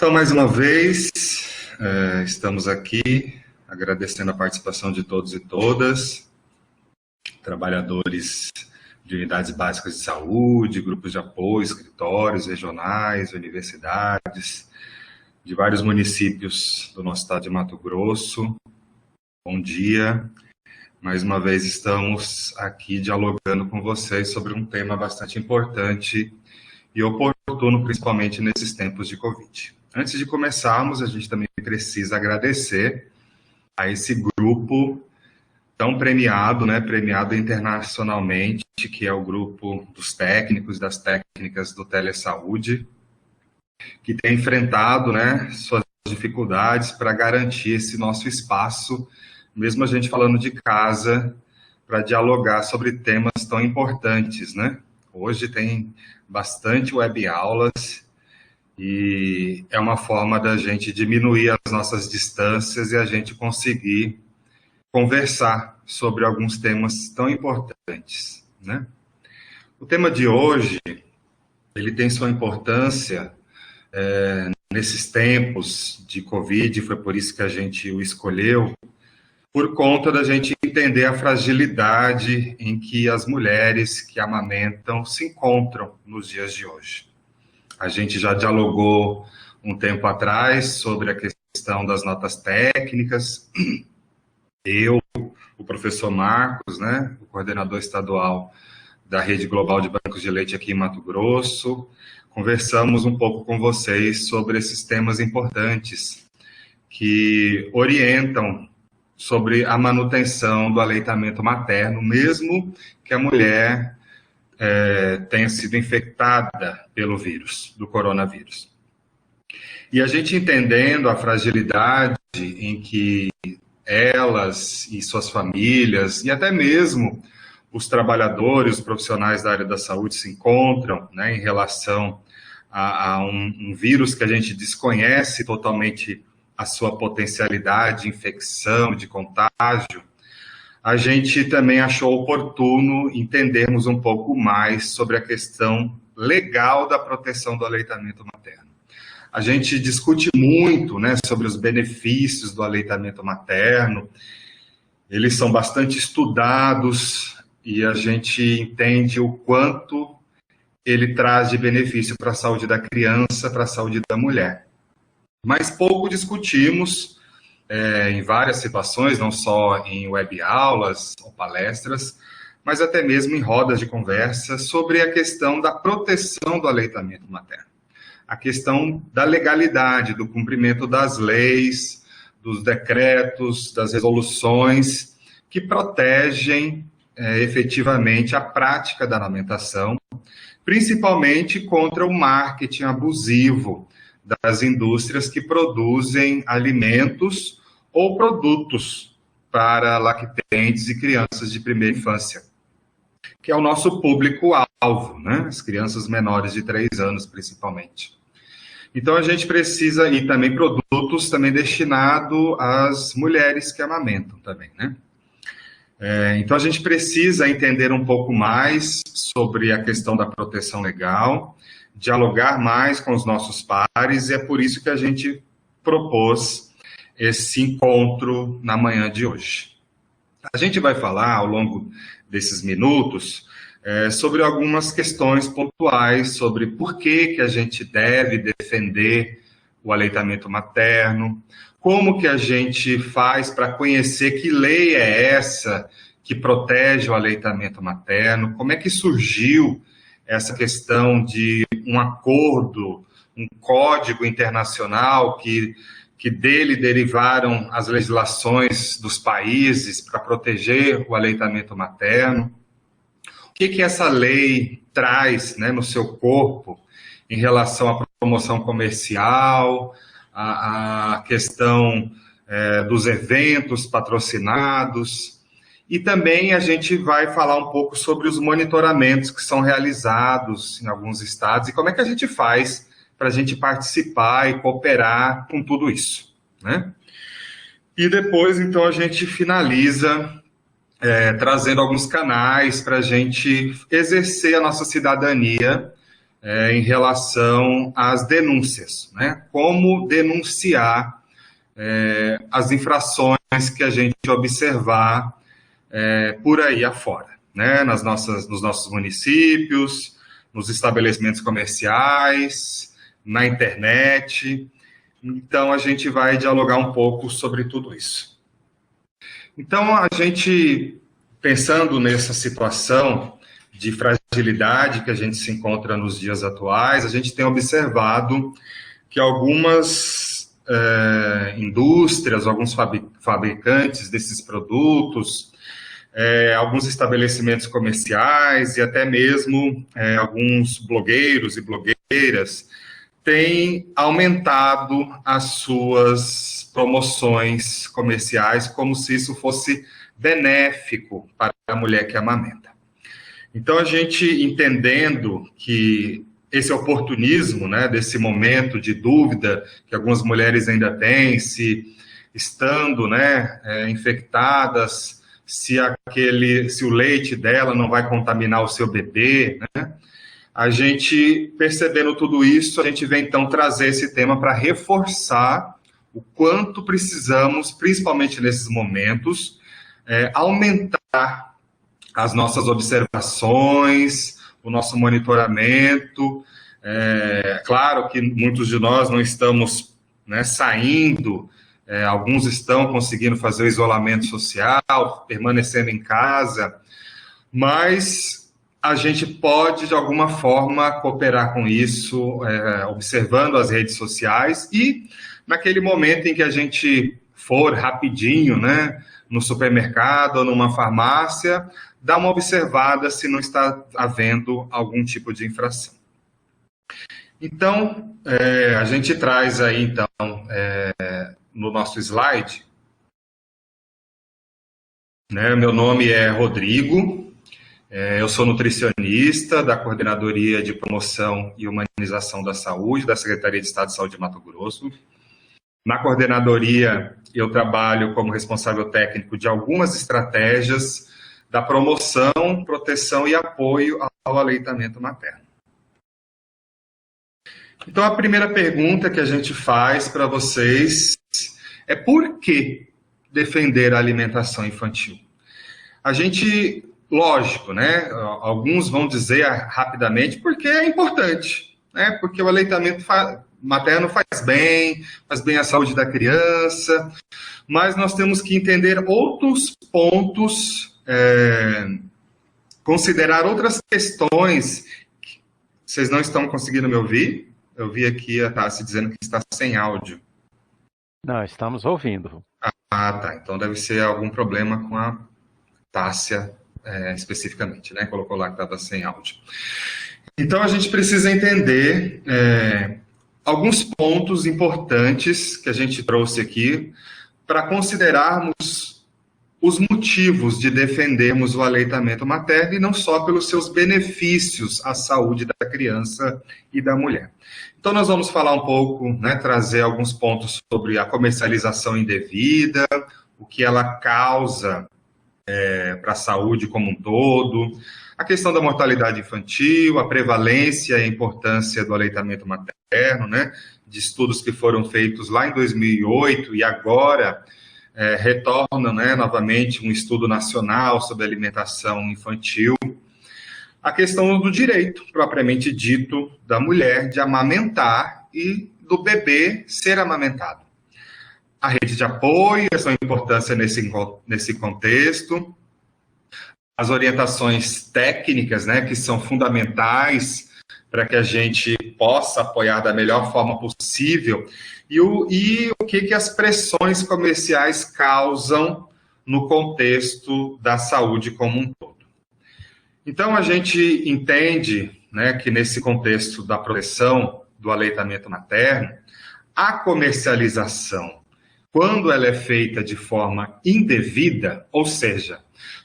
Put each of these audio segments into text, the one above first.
Então, mais uma vez, estamos aqui agradecendo a participação de todos e todas, trabalhadores de unidades básicas de saúde, grupos de apoio, escritórios regionais, universidades, de vários municípios do nosso estado de Mato Grosso. Bom dia. Mais uma vez estamos aqui dialogando com vocês sobre um tema bastante importante e oportuno, principalmente nesses tempos de Covid. Antes de começarmos, a gente também precisa agradecer a esse grupo tão premiado, premiado internacionalmente, que é o grupo dos técnicos, das técnicas do Telesaúde, que tem enfrentado, suas dificuldades para garantir esse nosso espaço, mesmo a gente falando de casa, para dialogar sobre temas tão importantes, Hoje tem bastante web aulas e é uma forma da gente diminuir as nossas distâncias e a gente conseguir conversar sobre alguns temas tão importantes, O tema de hoje, ele tem sua importância nesses tempos de Covid, foi por isso que a gente o escolheu, por conta da gente entender a fragilidade em que as mulheres que amamentam se encontram nos dias de hoje. A gente já dialogou um tempo atrás sobre a questão das notas técnicas. Eu, o professor Marcos, o coordenador estadual da Rede Global de Bancos de Leite aqui em Mato Grosso, conversamos um pouco com vocês sobre esses temas importantes que orientam sobre a manutenção do aleitamento materno, mesmo que a mulher tenha sido infectada pelo vírus, do coronavírus. E a gente entendendo a fragilidade em que elas e suas famílias, e até mesmo os trabalhadores, os profissionais da área da saúde se encontram, em relação a um vírus que a gente desconhece totalmente a sua potencialidade de infecção, de contágio, a gente também achou oportuno entendermos um pouco mais sobre a questão legal da proteção do aleitamento materno. A gente discute muito, sobre os benefícios do aleitamento materno, eles são bastante estudados e a gente entende o quanto ele traz de benefício para a saúde da criança, para a saúde da mulher. Mas pouco discutimos em várias situações, não só em web aulas ou palestras, mas até mesmo em rodas de conversa sobre a questão da proteção do aleitamento materno. A questão da legalidade, do cumprimento das leis, dos decretos, das resoluções que protegem efetivamente a prática da amamentação, principalmente contra o marketing abusivo das indústrias que produzem alimentos ou produtos para lactentes e crianças de primeira infância, que é o nosso público-alvo, as crianças menores de 3 anos, principalmente. Então, a gente precisa, e também produtos também destinados às mulheres que amamentam também, Então, a gente precisa entender um pouco mais sobre a questão da proteção legal, dialogar mais com os nossos pares, e é por isso que a gente propôs esse encontro na manhã de hoje. A gente vai falar, ao longo desses minutos, sobre algumas questões pontuais, sobre por que a gente deve defender o aleitamento materno, como que a gente faz para conhecer que lei é essa que protege o aleitamento materno, como é que surgiu essa questão de um acordo, um código internacional que dele derivaram as legislações dos países para proteger o aleitamento materno. O que essa lei traz no seu corpo em relação à promoção comercial, a questão dos eventos patrocinados. E também a gente vai falar um pouco sobre os monitoramentos que são realizados em alguns estados e como é que a gente faz para a gente participar e cooperar com tudo isso, E depois, então, a gente finaliza trazendo alguns canais para a gente exercer a nossa cidadania em relação às denúncias, né? Como denunciar as infrações que a gente observar por aí afora, né? Nos nossos municípios, nos estabelecimentos comerciais, na internet. Então, a gente vai dialogar um pouco sobre tudo isso. Então, a gente, pensando nessa situação de fragilidade que a gente se encontra nos dias atuais, a gente tem observado que algumas indústrias, alguns fabricantes desses produtos, alguns estabelecimentos comerciais e até mesmo alguns blogueiros e blogueiras têm aumentado as suas promoções comerciais como se isso fosse benéfico para a mulher que amamenta. Então, a gente entendendo que esse oportunismo, né, desse momento de dúvida que algumas mulheres ainda têm, se estando, né, infectadas, se o leite dela não vai contaminar o seu bebê, né? A gente, percebendo tudo isso, a gente vem então trazer esse tema para reforçar o quanto precisamos, principalmente nesses momentos, aumentar as nossas observações, o nosso monitoramento. Claro que muitos de nós não estamos, né, saindo, alguns estão conseguindo fazer o isolamento social, permanecendo em casa, mas a gente pode, de alguma forma, cooperar com isso, observando as redes sociais e, naquele momento em que a gente for rapidinho, né, no supermercado ou numa farmácia, dar uma observada se não está havendo algum tipo de infração. Então, a gente traz aí, então, no nosso slide, né, meu nome é Rodrigo, eu sou nutricionista da Coordenadoria de Promoção e Humanização da Saúde, da Secretaria de Estado de Saúde de Mato Grosso. Na coordenadoria, eu trabalho como responsável técnico de algumas estratégias da promoção, proteção e apoio ao aleitamento materno. Então, a primeira pergunta que a gente faz para vocês é por que defender a alimentação infantil? A gente, lógico, né? Alguns vão dizer rapidamente porque é importante, né? Porque o aleitamento materno faz bem à saúde da criança, mas nós temos que entender outros pontos, considerar outras questões. Vocês não estão conseguindo me ouvir? Eu vi aqui a Tássia dizendo que está sem áudio. Não, estamos ouvindo. Ah, tá. Então deve ser algum problema com a Tássia, especificamente, né? Colocou lá que estava sem áudio. Então a gente precisa entender alguns pontos importantes que a gente trouxe aqui para considerarmos os motivos de defendermos o aleitamento materno e não só pelos seus benefícios à saúde da criança e da mulher. Então, nós vamos falar um pouco, né, trazer alguns pontos sobre a comercialização indevida, o que ela causa para a saúde como um todo, a questão da mortalidade infantil, a prevalência e a importância do aleitamento materno, né, de estudos que foram feitos lá em 2008 e agora retornam, né, novamente um estudo nacional sobre alimentação infantil. A questão do direito, propriamente dito, da mulher de amamentar e do bebê ser amamentado. A rede de apoio, a sua importância nesse contexto. As orientações técnicas, né, que são fundamentais para que a gente possa apoiar da melhor forma possível. E o que as pressões comerciais causam no contexto da saúde como um todo. Então, a gente entende, né, que nesse contexto da proteção do aleitamento materno, a comercialização, quando ela é feita de forma indevida, ou seja,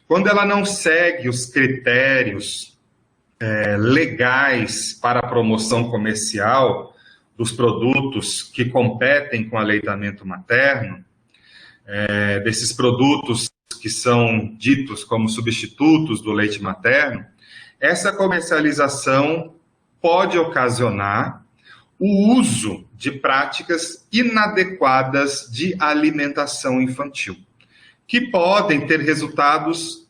quando ela não segue os critérios legais para a promoção comercial dos produtos que competem com o aleitamento materno, desses produtos que são ditos como substitutos do leite materno, essa comercialização pode ocasionar o uso de práticas inadequadas de alimentação infantil, que podem ter resultados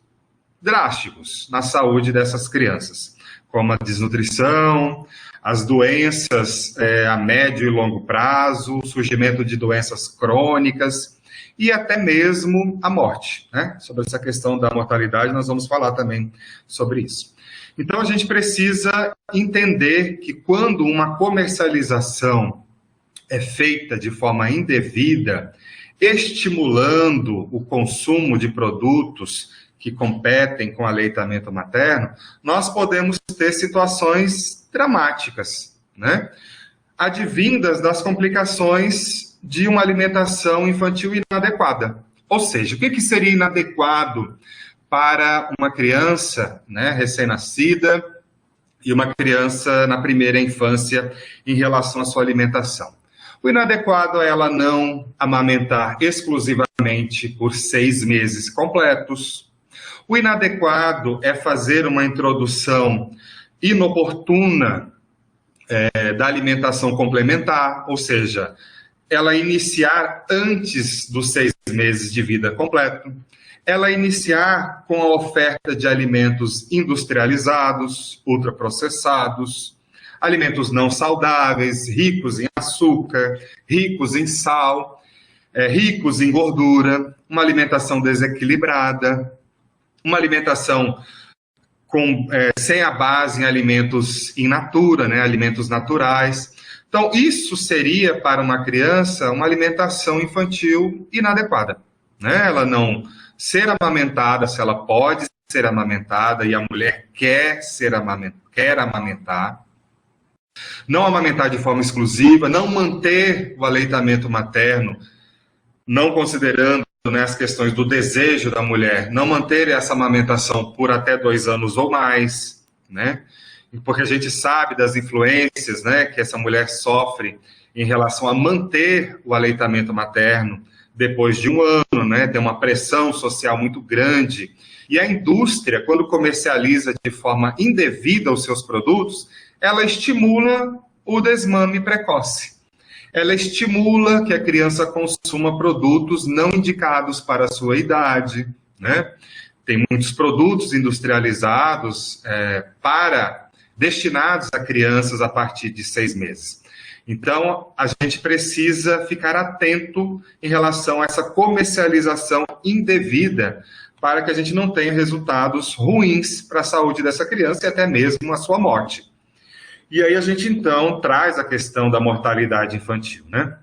drásticos na saúde dessas crianças, como a desnutrição, as doenças a médio e longo prazo, o surgimento de doenças crônicas e até mesmo a morte, né? Sobre essa questão da mortalidade, nós vamos falar também sobre isso. Então, a gente precisa entender que quando uma comercialização é feita de forma indevida, estimulando o consumo de produtos que competem com o aleitamento materno, nós podemos ter situações dramáticas, né? Advindas das complicações de uma alimentação infantil inadequada. Ou seja, o que seria inadequado para uma criança, né, recém-nascida e uma criança na primeira infância em relação à sua alimentação? O inadequado é ela não amamentar exclusivamente por 6 meses completos. O inadequado é fazer uma introdução inoportuna da alimentação complementar, ou seja, ela iniciar antes dos 6 meses de vida completo, ela iniciar com a oferta de alimentos industrializados, ultraprocessados, alimentos não saudáveis, ricos em açúcar, ricos em sal, ricos em gordura, uma alimentação desequilibrada, uma alimentação sem a base em alimentos in natura, né, alimentos naturais. Então, isso seria para uma criança uma alimentação infantil inadequada, né? Ela não ser amamentada, se ela pode ser amamentada e a mulher quer amamentar, não amamentar de forma exclusiva, não manter o aleitamento materno, não considerando, né, as questões do desejo da mulher, não manter essa amamentação por até 2 anos ou mais, né? Porque a gente sabe das influências, né, que essa mulher sofre em relação a manter o aleitamento materno depois de 1 ano, né? Tem uma pressão social muito grande. E a indústria, quando comercializa de forma indevida os seus produtos, ela estimula o desmame precoce. Ela estimula que a criança consuma produtos não indicados para a sua idade, né? Tem muitos produtos industrializados destinados a crianças a partir de 6 meses. Então, a gente precisa ficar atento em relação a essa comercialização indevida para que a gente não tenha resultados ruins para a saúde dessa criança e até mesmo a sua morte. E aí a gente, então, traz a questão da mortalidade infantil, né?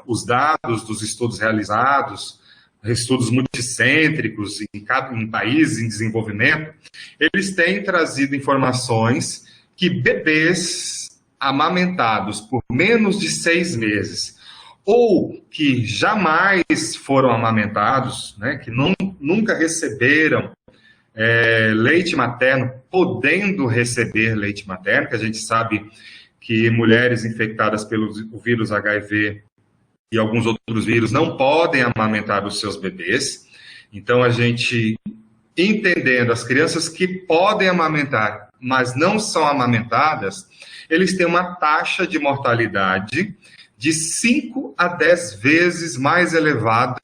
Os dados dos estudos realizados, estudos multicêntricos em países em desenvolvimento, eles têm trazido informações que bebês amamentados por menos de 6 meses ou que jamais foram amamentados, né, que nunca receberam leite materno, podendo receber leite materno, que a gente sabe que mulheres infectadas pelo vírus HIV e alguns outros vírus não podem amamentar os seus bebês. Então, a gente, entendendo as crianças que podem amamentar, mas não são amamentadas, eles têm uma taxa de mortalidade de 5 a 10 vezes mais elevada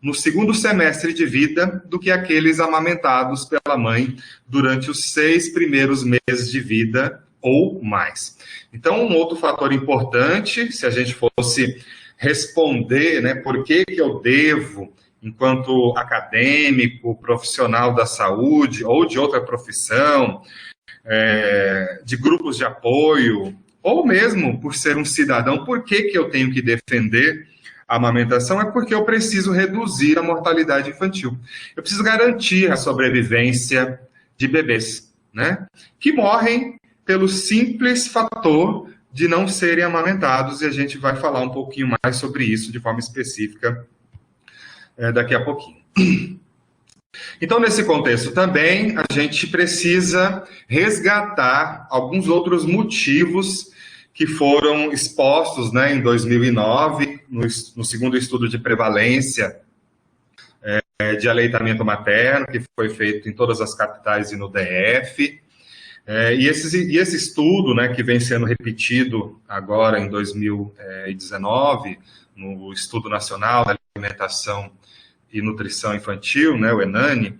no segundo semestre de vida do que aqueles amamentados pela mãe durante os 6 primeiros meses de vida ou mais. Então, um outro fator importante, se a gente fosse responder, né, por que eu devo, enquanto acadêmico, profissional da saúde ou de outra profissão, de grupos de apoio, ou mesmo por ser um cidadão, por que eu tenho que defender a amamentação? É porque eu preciso reduzir a mortalidade infantil. Eu preciso garantir a sobrevivência de bebês, né, que morrem pelo simples fator de não serem amamentados, e a gente vai falar um pouquinho mais sobre isso de forma específica daqui a pouquinho. Então, nesse contexto também, a gente precisa resgatar alguns outros motivos que foram expostos, né, em 2009, no segundo estudo de prevalência de aleitamento materno, que foi feito em todas as capitais e no DF. E esse estudo, né, que vem sendo repetido agora em 2019, no Estudo Nacional da Alimentação e Nutrição Infantil, né, o ENANI,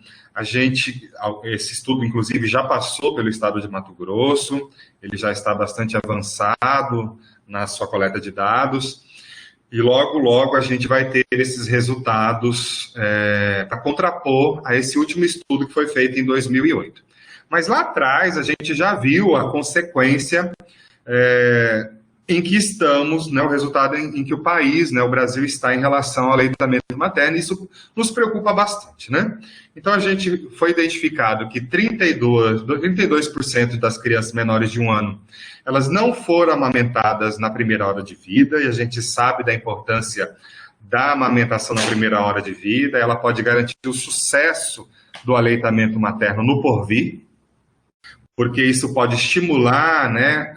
esse estudo, inclusive, já passou pelo estado de Mato Grosso, ele já está bastante avançado na sua coleta de dados, e logo, logo a gente vai ter esses resultados para contrapor a esse último estudo que foi feito em 2008. Mas lá atrás a gente já viu a consequência em que estamos, né, o resultado em que o país, né, o Brasil está em relação ao aleitamento materno, e isso nos preocupa bastante, né? Então, foi identificado que 32% das crianças menores de 1 ano, elas não foram amamentadas na primeira hora de vida, e a gente sabe da importância da amamentação na primeira hora de vida, ela pode garantir o sucesso do aleitamento materno no porvir, porque isso pode estimular, né,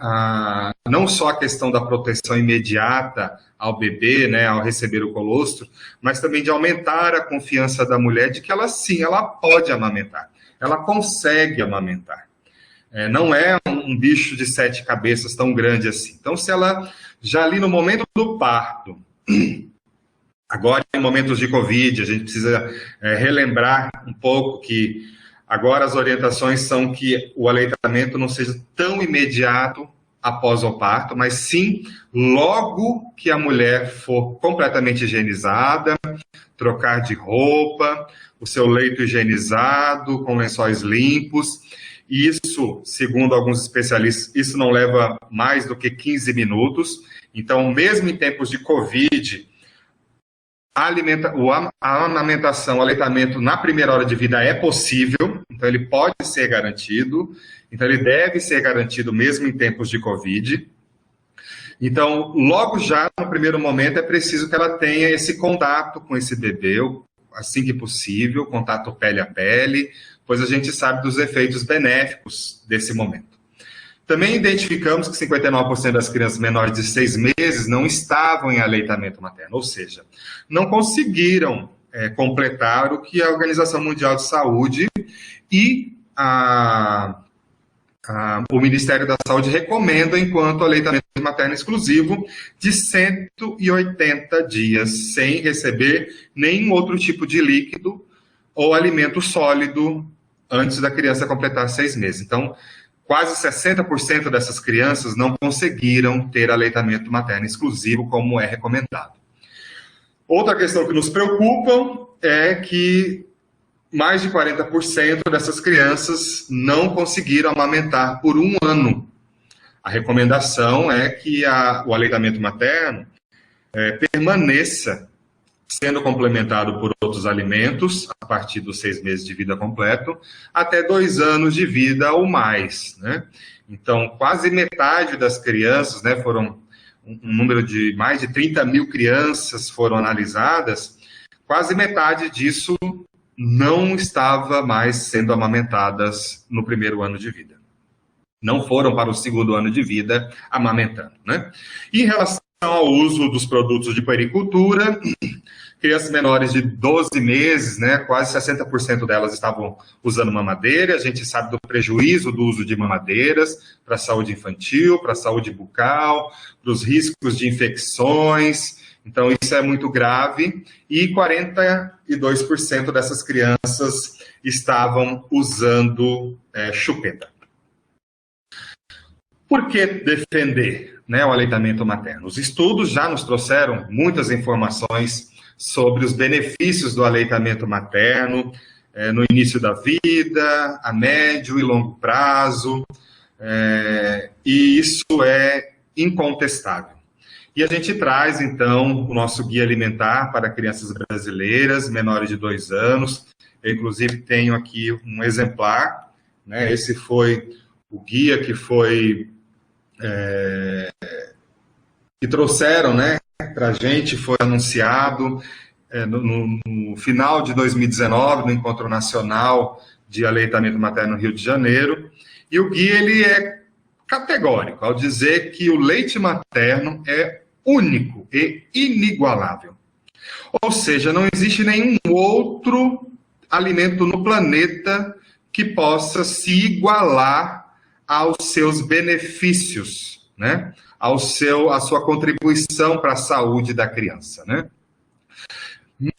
não só a questão da proteção imediata ao bebê, né, ao receber o colostro, mas também de aumentar a confiança da mulher de que ela pode amamentar, ela consegue amamentar. Não é um bicho de 7 cabeças tão grande assim. Então, se ela, já ali no momento do parto, agora em momentos de Covid, a gente precisa relembrar um pouco que agora as orientações são que o aleitamento não seja tão imediato após o parto, mas sim logo que a mulher for completamente higienizada, trocar de roupa, o seu leito higienizado, com lençóis limpos. Isso, segundo alguns especialistas, isso não leva mais do que 15 minutos. Então, mesmo em tempos de Covid, a amamentação, o aleitamento na primeira hora de vida é possível, então ele pode ser garantido, então ele deve ser garantido mesmo em tempos de Covid. Então, logo já, no primeiro momento, é preciso que ela tenha esse contato com esse bebê, assim que possível, contato pele a pele, pois a gente sabe dos efeitos benéficos desse momento. Também identificamos que 59% das crianças menores de 6 meses não estavam em aleitamento materno, ou seja, não conseguiram completar o que a Organização Mundial de Saúde e o Ministério da Saúde recomendam enquanto aleitamento materno exclusivo de 180 dias, sem receber nenhum outro tipo de líquido ou alimento sólido antes da criança completar 6 meses. Então, quase 60% dessas crianças não conseguiram ter aleitamento materno exclusivo, como é recomendado. Outra questão que nos preocupa é que mais de 40% dessas crianças não conseguiram amamentar por 1 ano. A recomendação é que o aleitamento materno permaneça sendo complementado por outros alimentos, a partir dos 6 meses de vida completo, até 2 anos de vida ou mais, né? Então, quase metade das crianças, né, foram um número de mais de 30 mil crianças foram analisadas, quase metade disso não estava mais sendo amamentadas no primeiro ano de vida. Não foram para o segundo ano de vida amamentando, né? E em relação ao uso dos produtos de puericultura, crianças menores de 12 meses, né, quase 60% delas estavam usando mamadeira. A gente sabe do prejuízo do uso de mamadeiras para a saúde infantil, para a saúde bucal, para os riscos de infecções. Então, isso é muito grave. E 42% dessas crianças estavam usando chupeta. Por que defender, né, o aleitamento materno? Os estudos já nos trouxeram muitas informações sobre os benefícios do aleitamento materno no início da vida, a médio e longo prazo, e isso é incontestável. E a gente traz, então, o nosso guia alimentar para crianças brasileiras menores de 2 anos. Eu, inclusive, tenho aqui um exemplar, né? Esse foi o guia que trouxeram, né, para a gente, foi anunciado no final de 2019, no Encontro Nacional de Aleitamento Materno no Rio de Janeiro, e o guia ele é categórico ao dizer que o leite materno é único e inigualável. Ou seja, não existe nenhum outro alimento no planeta que possa se igualar aos seus benefícios, né? A sua contribuição para a saúde da criança, né?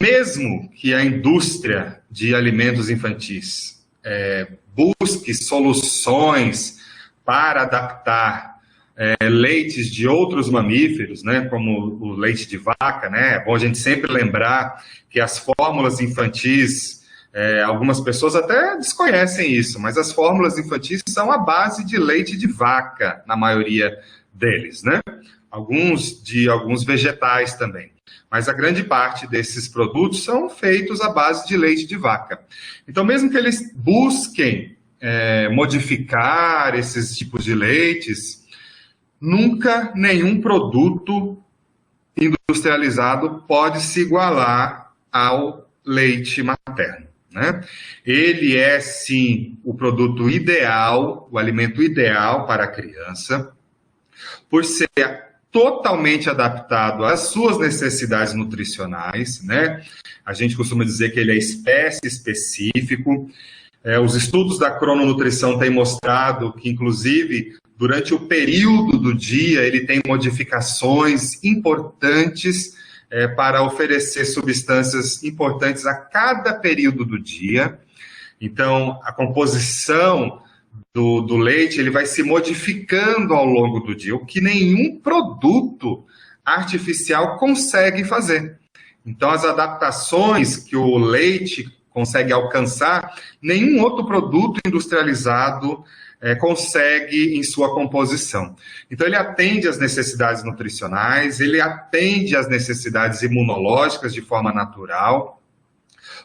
Mesmo que a indústria de alimentos infantis busque soluções para adaptar leites de outros mamíferos, né, como o leite de vaca, né? É bom a gente sempre lembrar que as fórmulas infantis, algumas pessoas até desconhecem isso, mas as fórmulas infantis são à base de leite de vaca, na maioria deles, né? Alguns vegetais também. Mas a grande parte desses produtos são feitos à base de leite de vaca. Então, mesmo que eles busquem modificar esses tipos de leites, nunca nenhum produto industrializado pode se igualar ao leite materno, né? Ele é, sim, o produto ideal, o alimento ideal para a criança, por ser totalmente adaptado às suas necessidades nutricionais, né? A gente costuma dizer que ele é espécie específico. Os estudos da crononutrição têm mostrado que, inclusive, durante o período do dia, ele tem modificações importantes para oferecer substâncias importantes a cada período do dia. Então, a composição do leite, ele vai se modificando ao longo do dia, o que nenhum produto artificial consegue fazer. Então, as adaptações que o leite consegue alcançar, nenhum outro produto industrializado consegue em sua composição. Então, ele atende às necessidades nutricionais, ele atende às necessidades imunológicas de forma natural,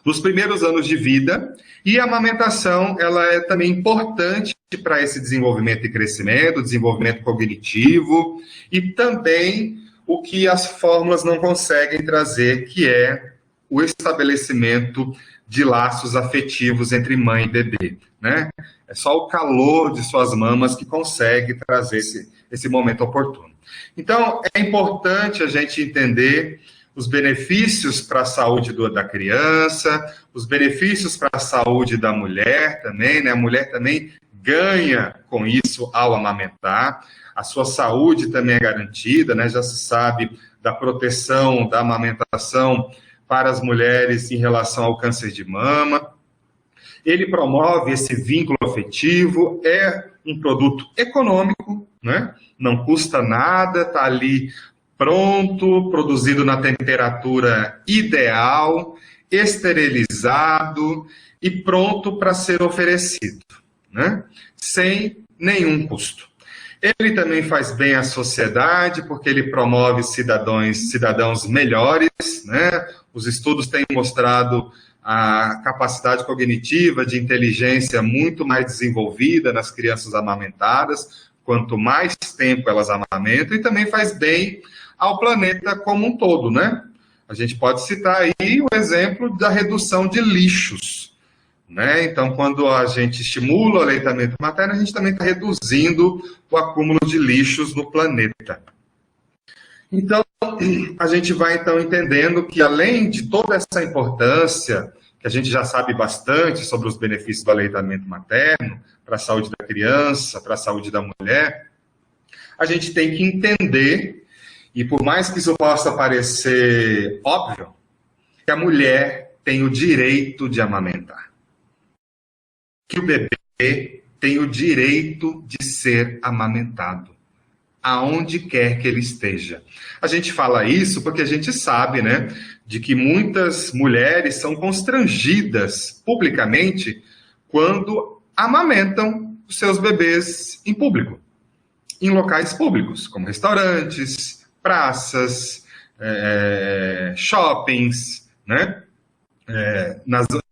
nos primeiros anos de vida, e a amamentação, ela é também importante para esse desenvolvimento e crescimento, desenvolvimento cognitivo, e também o que as fórmulas não conseguem trazer, que é o estabelecimento de laços afetivos entre mãe e bebê, né? É só o calor de suas mamas que consegue trazer esse momento oportuno. Então, é importante a gente entender os benefícios para a saúde da criança, os benefícios para a saúde da mulher também, né? A mulher também ganha com isso ao amamentar, a sua saúde também é garantida, né? Já se sabe da proteção da amamentação para as mulheres em relação ao câncer de mama. Ele promove esse vínculo afetivo, é um produto econômico, né? Não custa nada, está ali pronto, produzido na temperatura ideal, esterilizado e pronto para ser oferecido, né? Sem nenhum custo. Ele também faz bem à sociedade, porque ele promove cidadãos melhores, né? Os estudos têm mostrado a capacidade cognitiva de inteligência muito mais desenvolvida nas crianças amamentadas, quanto mais tempo elas amamentam, e também faz bem ao planeta como um todo, né? A gente pode citar aí o exemplo da redução de lixos, né? Então, quando a gente estimula o aleitamento materno, a gente também está reduzindo o acúmulo de lixos no planeta. Então, a gente vai então entendendo que, além de toda essa importância, que a gente já sabe bastante sobre os benefícios do aleitamento materno, para a saúde da criança, para a saúde da mulher, a gente tem que entender, e por mais que isso possa parecer óbvio, que a mulher tem o direito de amamentar. Que o bebê tem o direito de ser amamentado, aonde quer que ele esteja. A gente fala isso porque a gente sabe, né, de que muitas mulheres são constrangidas publicamente quando amamentam os seus bebês em público, em locais públicos, como restaurantes, praças, shoppings, né,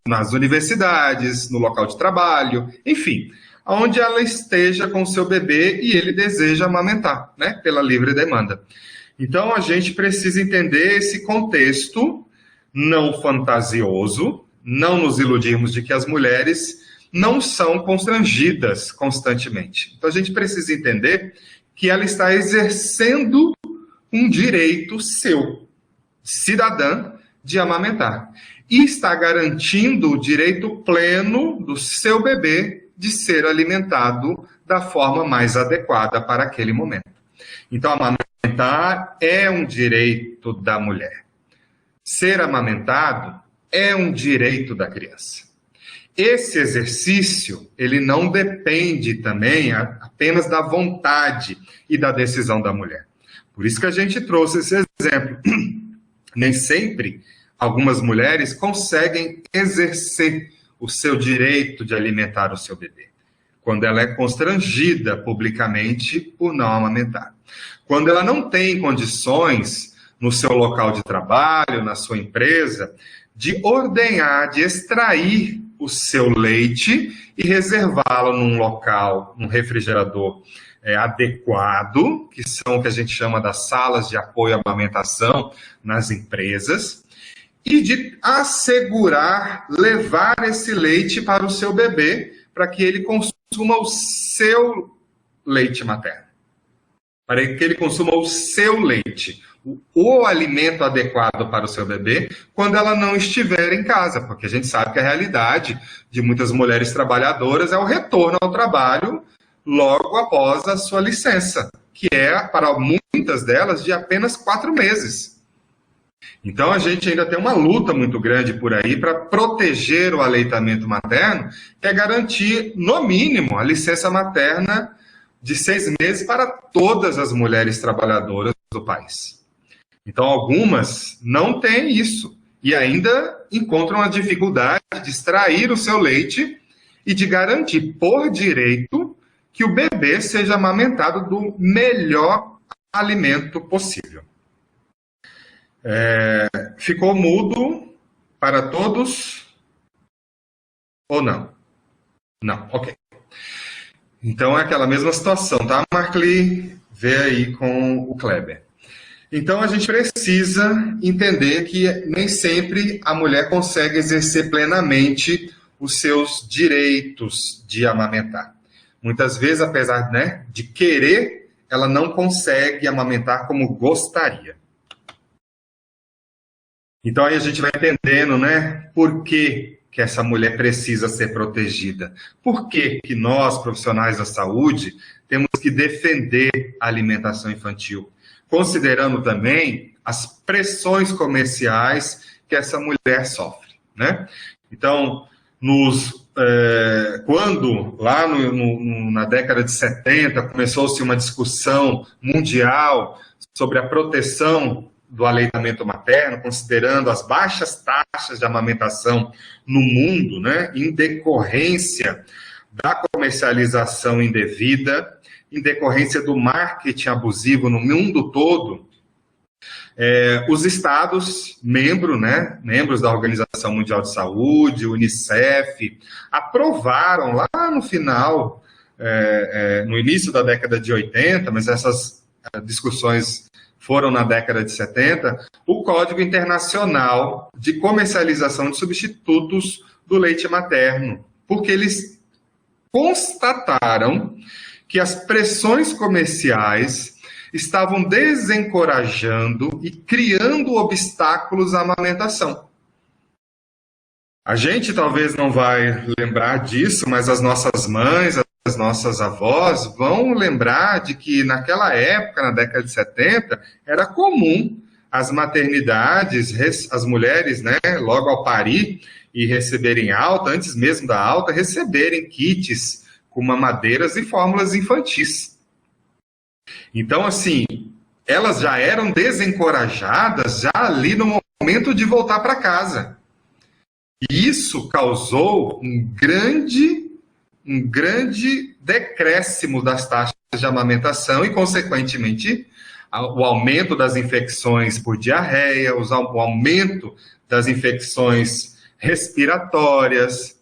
nas universidades, no local de trabalho, enfim, onde ela esteja com o seu bebê e ele deseja amamentar, né, pela livre demanda. Então, a gente precisa entender esse contexto não fantasioso, não nos iludirmos de que as mulheres não são constrangidas constantemente. Então, a gente precisa entender que ela está exercendo um direito seu, cidadã, de amamentar. E está garantindo o direito pleno do seu bebê de ser alimentado da forma mais adequada para aquele momento. Então, amamentar é um direito da mulher. Ser amamentado é um direito da criança. Esse exercício, ele não depende também apenas da vontade e da decisão da mulher. Por isso que a gente trouxe esse exemplo. Nem sempre algumas mulheres conseguem exercer o seu direito de alimentar o seu bebê, quando ela é constrangida publicamente por não amamentar. Quando ela não tem condições no seu local de trabalho, na sua empresa, de ordenhar, de extrair o seu leite e reservá-lo num local, num refrigerador adequado, que são o que a gente chama das salas de apoio à amamentação nas empresas, e de assegurar levar esse leite para o seu bebê, para que ele consuma o seu leite materno. Para que ele consuma o seu leite, o alimento adequado para o seu bebê, quando ela não estiver em casa, porque a gente sabe que a realidade de muitas mulheres trabalhadoras é o retorno ao trabalho logo após a sua licença, que é, para muitas delas, de apenas 4 meses. Então, a gente ainda tem uma luta muito grande por aí para proteger o aleitamento materno, que é garantir, no mínimo, a licença materna de 6 meses para todas as mulheres trabalhadoras do país. Então, algumas não têm isso e ainda encontram a dificuldade de extrair o seu leite e de garantir, por direito, que o bebê seja amamentado do melhor alimento possível. Ficou mudo para todos ou não? Não, ok. Então é aquela mesma situação, tá, Marcli? Vê aí com o Kleber. Então a gente precisa entender que nem sempre a mulher consegue exercer plenamente os seus direitos de amamentar. Muitas vezes, apesar, de querer, ela não consegue amamentar como gostaria. Então aí a gente vai entendendo, por que essa mulher precisa ser protegida. Por que nós, profissionais da saúde, temos que defender a alimentação infantil, considerando também as pressões comerciais que essa mulher sofre, Então, quando lá na década de 70 começou-se uma discussão mundial sobre a proteção do aleitamento materno, considerando as baixas taxas de amamentação no mundo, em decorrência da comercialização indevida, em decorrência do marketing abusivo no mundo todo, os estados, membros da Organização Mundial de Saúde, Unicef, aprovaram lá no final, no início da década de 80, mas essas discussões foram na década de 70, o Código Internacional de Comercialização de Substitutos do Leite Materno, porque eles constataram que as pressões comerciais estavam desencorajando e criando obstáculos à amamentação. A gente talvez não vai lembrar disso, mas as nossas mães, as nossas avós vão lembrar de que naquela época, na década de 70, era comum as maternidades, as mulheres, logo ao parir e receberem alta, antes mesmo da alta, receberem kits com mamadeiras e fórmulas infantis. Então, assim, elas já eram desencorajadas já ali no momento de voltar para casa. E isso causou um grande decréscimo das taxas de amamentação e, consequentemente, o aumento das infecções por diarreia, o aumento das infecções respiratórias,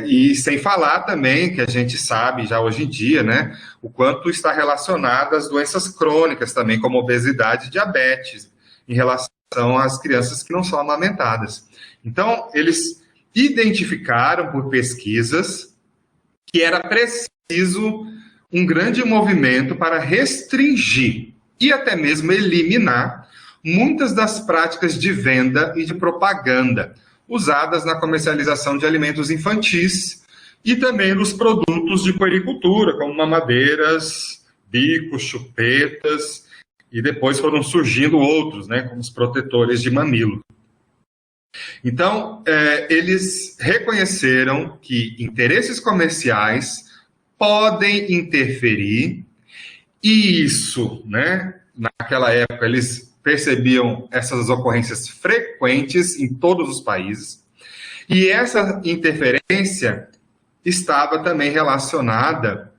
e sem falar também, que a gente sabe já hoje em dia, o quanto está relacionado às doenças crônicas também, como obesidade e diabetes, em relação às crianças que não são amamentadas. Então, eles identificaram por pesquisas que era preciso um grande movimento para restringir e até mesmo eliminar muitas das práticas de venda e de propaganda usadas na comercialização de alimentos infantis e também dos produtos de puericultura, como mamadeiras, bicos, chupetas, e depois foram surgindo outros, né, como os protetores de mamilo. Então, eles reconheceram que interesses comerciais podem interferir, e isso, né, naquela época, eles percebiam essas ocorrências frequentes em todos os países, e essa interferência estava também relacionada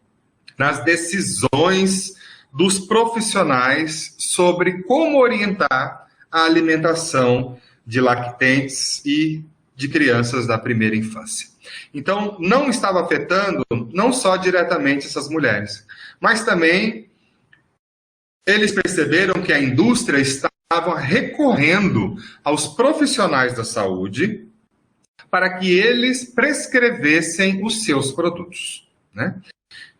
nas decisões dos profissionais sobre como orientar a alimentação de lactentes e de crianças da primeira infância. Então, não estava afetando não só diretamente essas mulheres, mas também eles perceberam que a indústria estava recorrendo aos profissionais da saúde para que eles prescrevessem os seus produtos, né?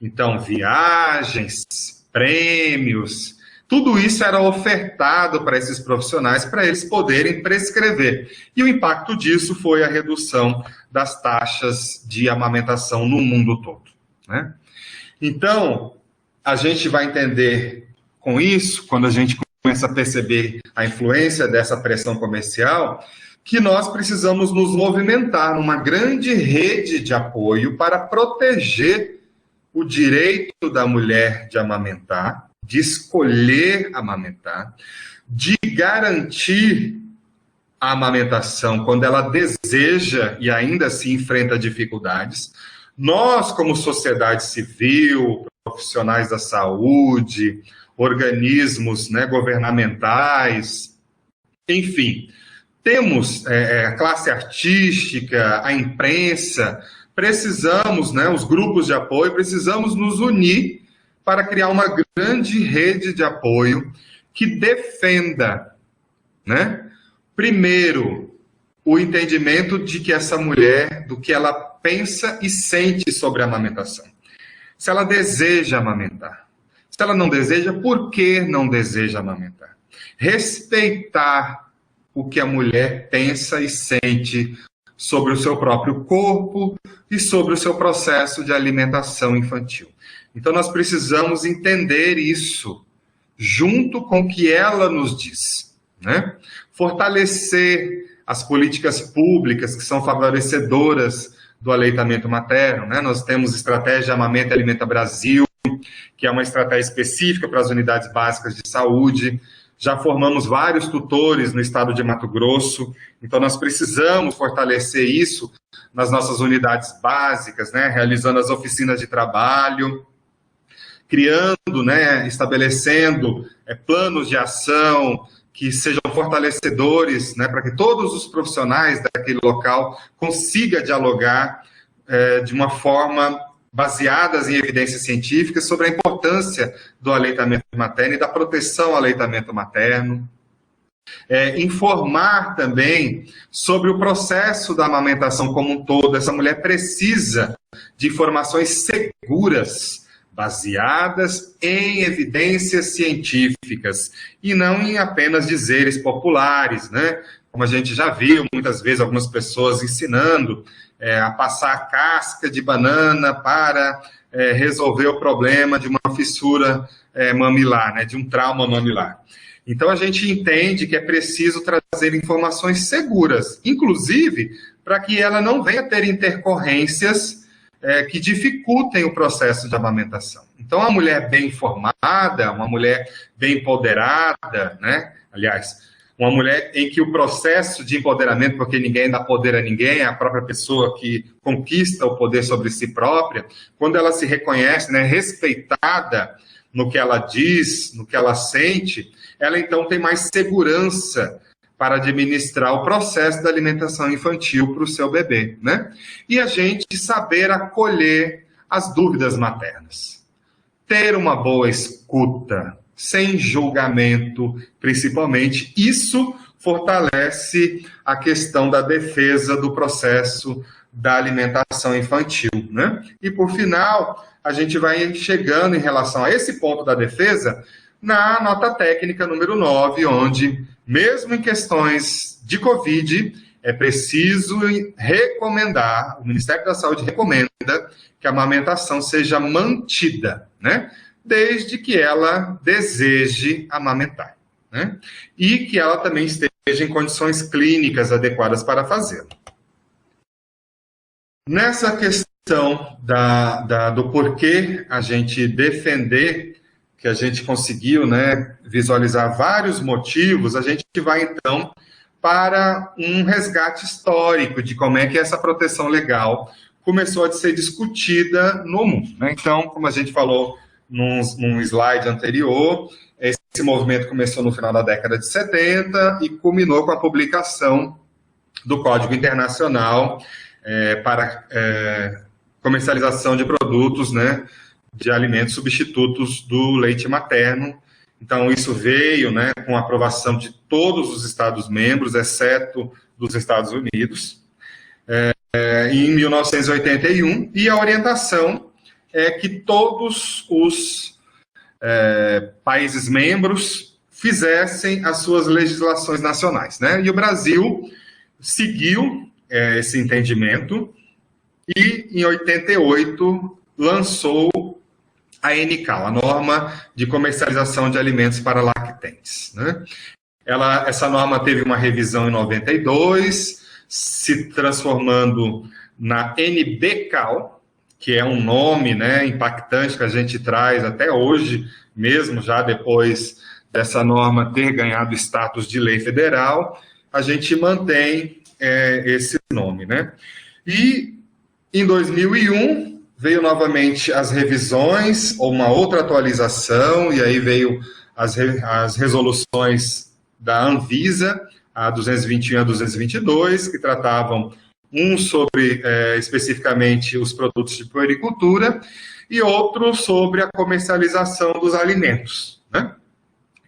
Então, viagens, prêmios, tudo isso era ofertado para esses profissionais para eles poderem prescrever. E o impacto disso foi a redução das taxas de amamentação no mundo todo, né? Então, a gente vai entender com isso, quando a gente começa a perceber a influência dessa pressão comercial, que nós precisamos nos movimentar numa grande rede de apoio para proteger o direito da mulher de amamentar, de escolher amamentar, de garantir a amamentação quando ela deseja e ainda assim enfrenta dificuldades. Nós, como sociedade civil, profissionais da saúde, organismos, né, governamentais, enfim, temos a classe artística, a imprensa, precisamos, né, os grupos de apoio, precisamos nos unir para criar uma grande rede de apoio que defenda, né, primeiro, o entendimento de que essa mulher, do que ela pensa e sente sobre a amamentação. Se ela deseja amamentar. Se ela não deseja, por que não deseja amamentar? Respeitar o que a mulher pensa e sente sobre o seu próprio corpo e sobre o seu processo de alimentação infantil. Então, nós precisamos entender isso junto com o que ela nos diz, né? Fortalecer as políticas públicas que são favorecedoras do aleitamento materno, né? Nós temos estratégia Amamenta e Alimenta Brasil, que é uma estratégia específica para as unidades básicas de saúde. Já formamos vários tutores no estado de Mato Grosso, então nós precisamos fortalecer isso nas nossas unidades básicas, né? Realizando as oficinas de trabalho, criando, né, estabelecendo planos de ação que sejam fortalecedores, né, para que todos os profissionais daquele local consigam dialogar de uma forma baseadas em evidências científicas sobre a importância do aleitamento materno e da proteção ao aleitamento materno. Informar também sobre o processo da amamentação como um todo. Essa mulher precisa de informações seguras, baseadas em evidências científicas e não em apenas dizeres populares, né? Como a gente já viu muitas vezes algumas pessoas ensinando a passar casca de banana para resolver o problema de uma fissura mamilar, né? De um trauma mamilar. Então a gente entende que é preciso trazer informações seguras, inclusive para que ela não venha ter intercorrências que dificultem o processo de amamentação. Então, a mulher bem informada, uma mulher bem empoderada, né? Aliás, uma mulher em que o processo de empoderamento, porque ninguém dá poder a ninguém, é a própria pessoa que conquista o poder sobre si própria, quando ela se reconhece, né, respeitada no que ela diz, no que ela sente, ela então tem mais segurança para administrar o processo da alimentação infantil para o seu bebê, né? E a gente saber acolher as dúvidas maternas. Ter uma boa escuta, sem julgamento, principalmente, isso fortalece a questão da defesa do processo da alimentação infantil, né? E, por final, a gente vai chegando em relação a esse ponto da defesa na nota técnica número 9, onde, mesmo em questões de Covid, é preciso recomendar, o Ministério da Saúde recomenda que a amamentação seja mantida, né? Desde que ela deseje amamentar, né? E que ela também esteja em condições clínicas adequadas para fazê-lo. Nessa questão do porquê a gente defender, que a gente conseguiu, né, visualizar vários motivos, a gente vai então para um resgate histórico de como é que essa proteção legal começou a ser discutida no mundo, né? Então, como a gente falou num slide anterior, esse movimento começou no final da década de 70 e culminou com a publicação do Código Internacional para comercialização de produtos, né, de alimentos substitutos do leite materno. Então, isso veio, né, com a aprovação de todos os Estados-membros, exceto dos Estados Unidos, em 1981, e a orientação é que todos os países membros fizessem as suas legislações nacionais, né? E o Brasil seguiu esse entendimento e, em 88, lançou a NCAL, a Norma de Comercialização de Alimentos para Lactentes, né? Essa norma teve uma revisão em 92, se transformando na NBCAL, que é um nome, né, impactante que a gente traz até hoje, mesmo já depois dessa norma ter ganhado status de lei federal, a gente mantém esse nome, né? E em 2001 veio novamente as revisões, ou uma outra atualização, e aí veio as resoluções da Anvisa, a 221 e a 222, que tratavam sobre especificamente os produtos de puericultura e outro sobre a comercialização dos alimentos, né?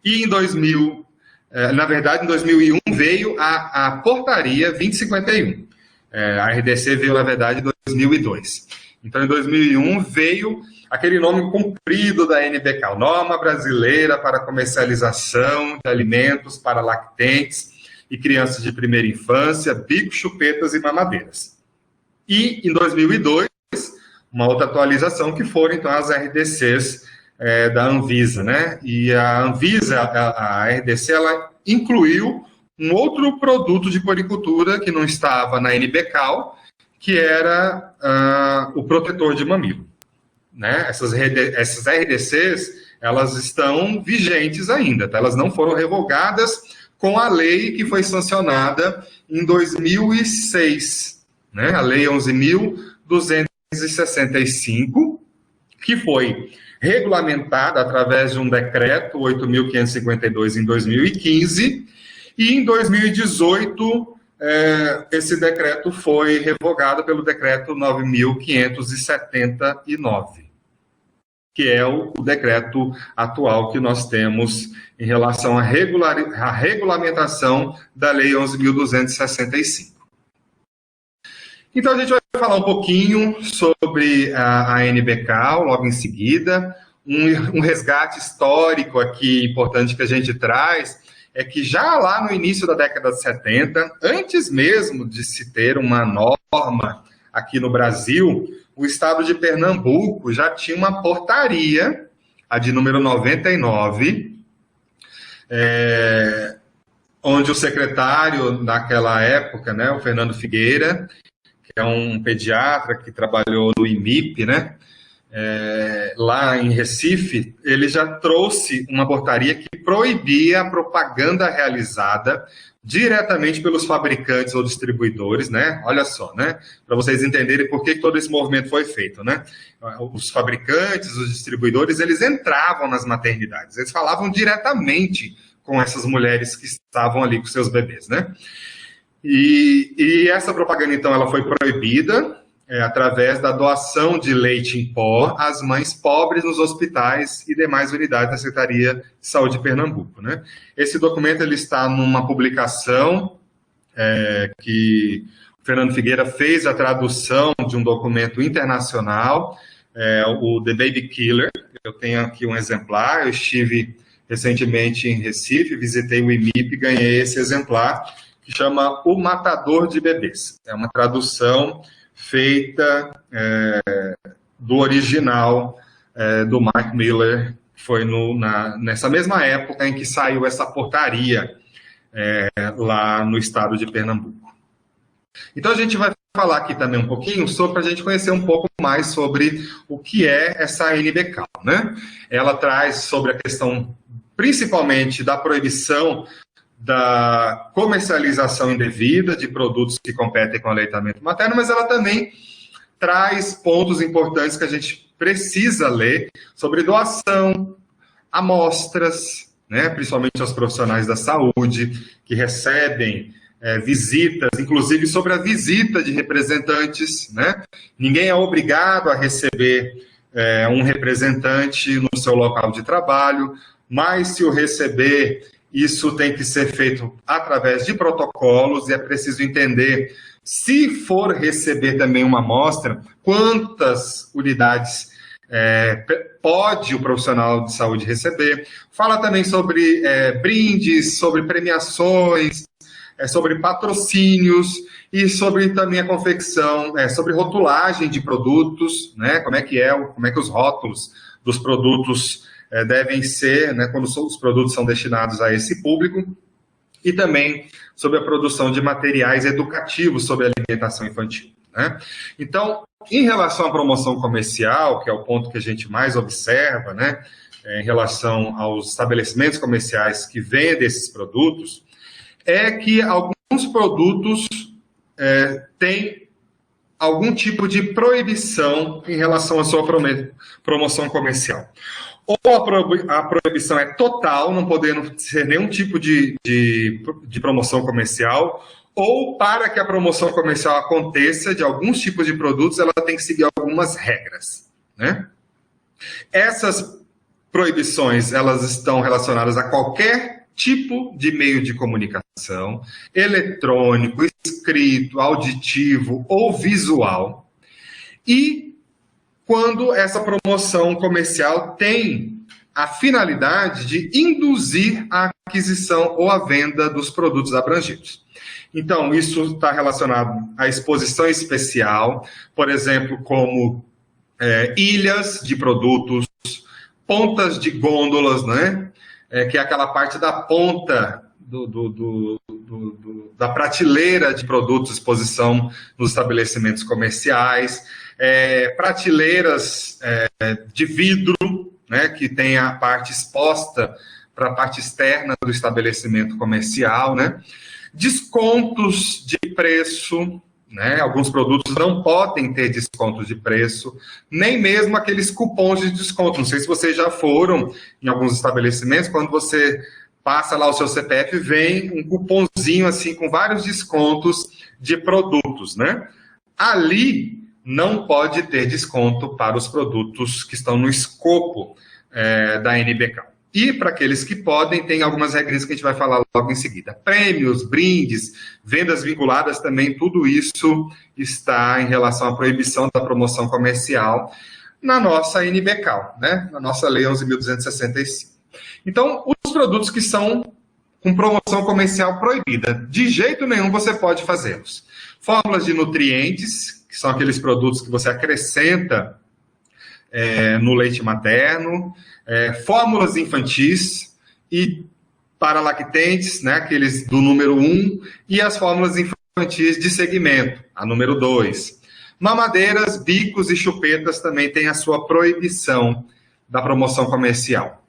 E em 2001 veio a portaria 2051. A RDC veio, na verdade, em 2002. Então, em 2001 veio aquele nome comprido da NBCAL, Norma Brasileira para Comercialização de Alimentos para Lactentes e Crianças de Primeira Infância, Bicos, Chupetas e Mamadeiras. E, em 2002, uma outra atualização que foram, então, as RDCs da Anvisa, né? E a Anvisa, a RDC, ela incluiu um outro produto de puericultura que não estava na NBCAL, que era o protetor de mamilo, né? Essas RDCs, elas estão vigentes ainda, tá? Elas não foram revogadas com a lei que foi sancionada em 2006, né? A Lei 11.265, que foi regulamentada através de um decreto 8.552 em 2015, e em 2018 esse decreto foi revogado pelo decreto 9.579, que é o decreto atual que nós temos em relação à regulamentação da Lei 11.265. Então, a gente vai falar um pouquinho sobre a NBCAL, logo em seguida. Um resgate histórico aqui importante que a gente traz é que já lá no início da década de 70, antes mesmo de se ter uma norma aqui no Brasil, o estado de Pernambuco já tinha uma portaria, a de número 99, onde o secretário naquela época, né, o Fernando Figueira, que é um pediatra que trabalhou no IMIP, né, lá em Recife, ele já trouxe uma portaria que proibia a propaganda realizada diretamente pelos fabricantes ou distribuidores, né? Olha só, né? Para vocês entenderem por que todo esse movimento foi feito, né? Os fabricantes, os distribuidores, eles entravam nas maternidades, eles falavam diretamente com essas mulheres que estavam ali com seus bebês, né? E essa propaganda, então, ela foi proibida através da doação de leite em pó às mães pobres nos hospitais e demais unidades da Secretaria de Saúde de Pernambuco, né? Esse documento ele está numa publicação que o Fernando Figueira fez a tradução de um documento internacional, o The Baby Killer. Eu tenho aqui um exemplar, eu estive recentemente em Recife, visitei o IMIP e ganhei esse exemplar, que chama O Matador de Bebês. É uma tradução feita do original do Mark Miller, que foi nessa mesma época em que saiu essa portaria lá no estado de Pernambuco. Então a gente vai falar aqui também um pouquinho para a gente conhecer um pouco mais sobre o que é essa NBCal, né? Ela traz sobre a questão, principalmente, da proibição da comercialização indevida de produtos que competem com o aleitamento materno, mas ela também traz pontos importantes que a gente precisa ler sobre doação, amostras, né, principalmente aos profissionais da saúde, que recebem visitas, inclusive sobre a visita de representantes, né? Ninguém é obrigado a receber um representante no seu local de trabalho, mas se o receber, isso tem que ser feito através de protocolos, e é preciso entender, se for receber também uma amostra, quantas unidades pode o profissional de saúde receber. Fala também sobre brindes, sobre premiações, sobre patrocínios e sobre também a confecção, sobre rotulagem de produtos, né? Como é que os rótulos dos produtos devem ser, né, quando os produtos são destinados a esse público, e também sobre a produção de materiais educativos sobre alimentação infantil, né? Então, em relação à promoção comercial, que é o ponto que a gente mais observa, né, em relação aos estabelecimentos comerciais que vendem esses produtos, é que alguns produtos têm algum tipo de proibição em relação à sua promoção comercial. Ou a proibição é total, não podendo ser nenhum tipo de promoção comercial, ou para que a promoção comercial aconteça de alguns tipos de produtos, ela tem que seguir algumas regras, né? Essas proibições, elas estão relacionadas a qualquer tipo de meio de comunicação, eletrônico, escrito, auditivo ou visual, e quando essa promoção comercial tem a finalidade de induzir a aquisição ou a venda dos produtos abrangidos. Então, isso está relacionado à exposição especial, por exemplo, como ilhas de produtos, pontas de gôndolas, né? Que é aquela parte da ponta da prateleira de produtos, exposição nos estabelecimentos comerciais, prateleiras de vidro, né, que tem a parte exposta para a parte externa do estabelecimento comercial, né? Descontos de preço, né? Alguns produtos não podem ter descontos de preço, nem mesmo aqueles cupons de desconto. Não sei se vocês já foram em alguns estabelecimentos, quando você passa lá o seu CPF, vem um cupomzinho assim com vários descontos de produtos, né? Ali não pode ter desconto para os produtos que estão no escopo da NBCal. E para aqueles que podem, tem algumas regras que a gente vai falar logo em seguida. Prêmios, brindes, vendas vinculadas também, tudo isso está em relação à proibição da promoção comercial na nossa NBCal, né? Na nossa Lei 11.265. Então, os produtos que são com promoção comercial proibida, de jeito nenhum você pode fazê-los. Fórmulas de nutrientes, que são aqueles produtos que você acrescenta no leite materno, fórmulas infantis e para lactentes, né, aqueles do número 1, e as fórmulas infantis de segmento, a número 2. Mamadeiras, bicos e chupetas também têm a sua proibição da promoção comercial.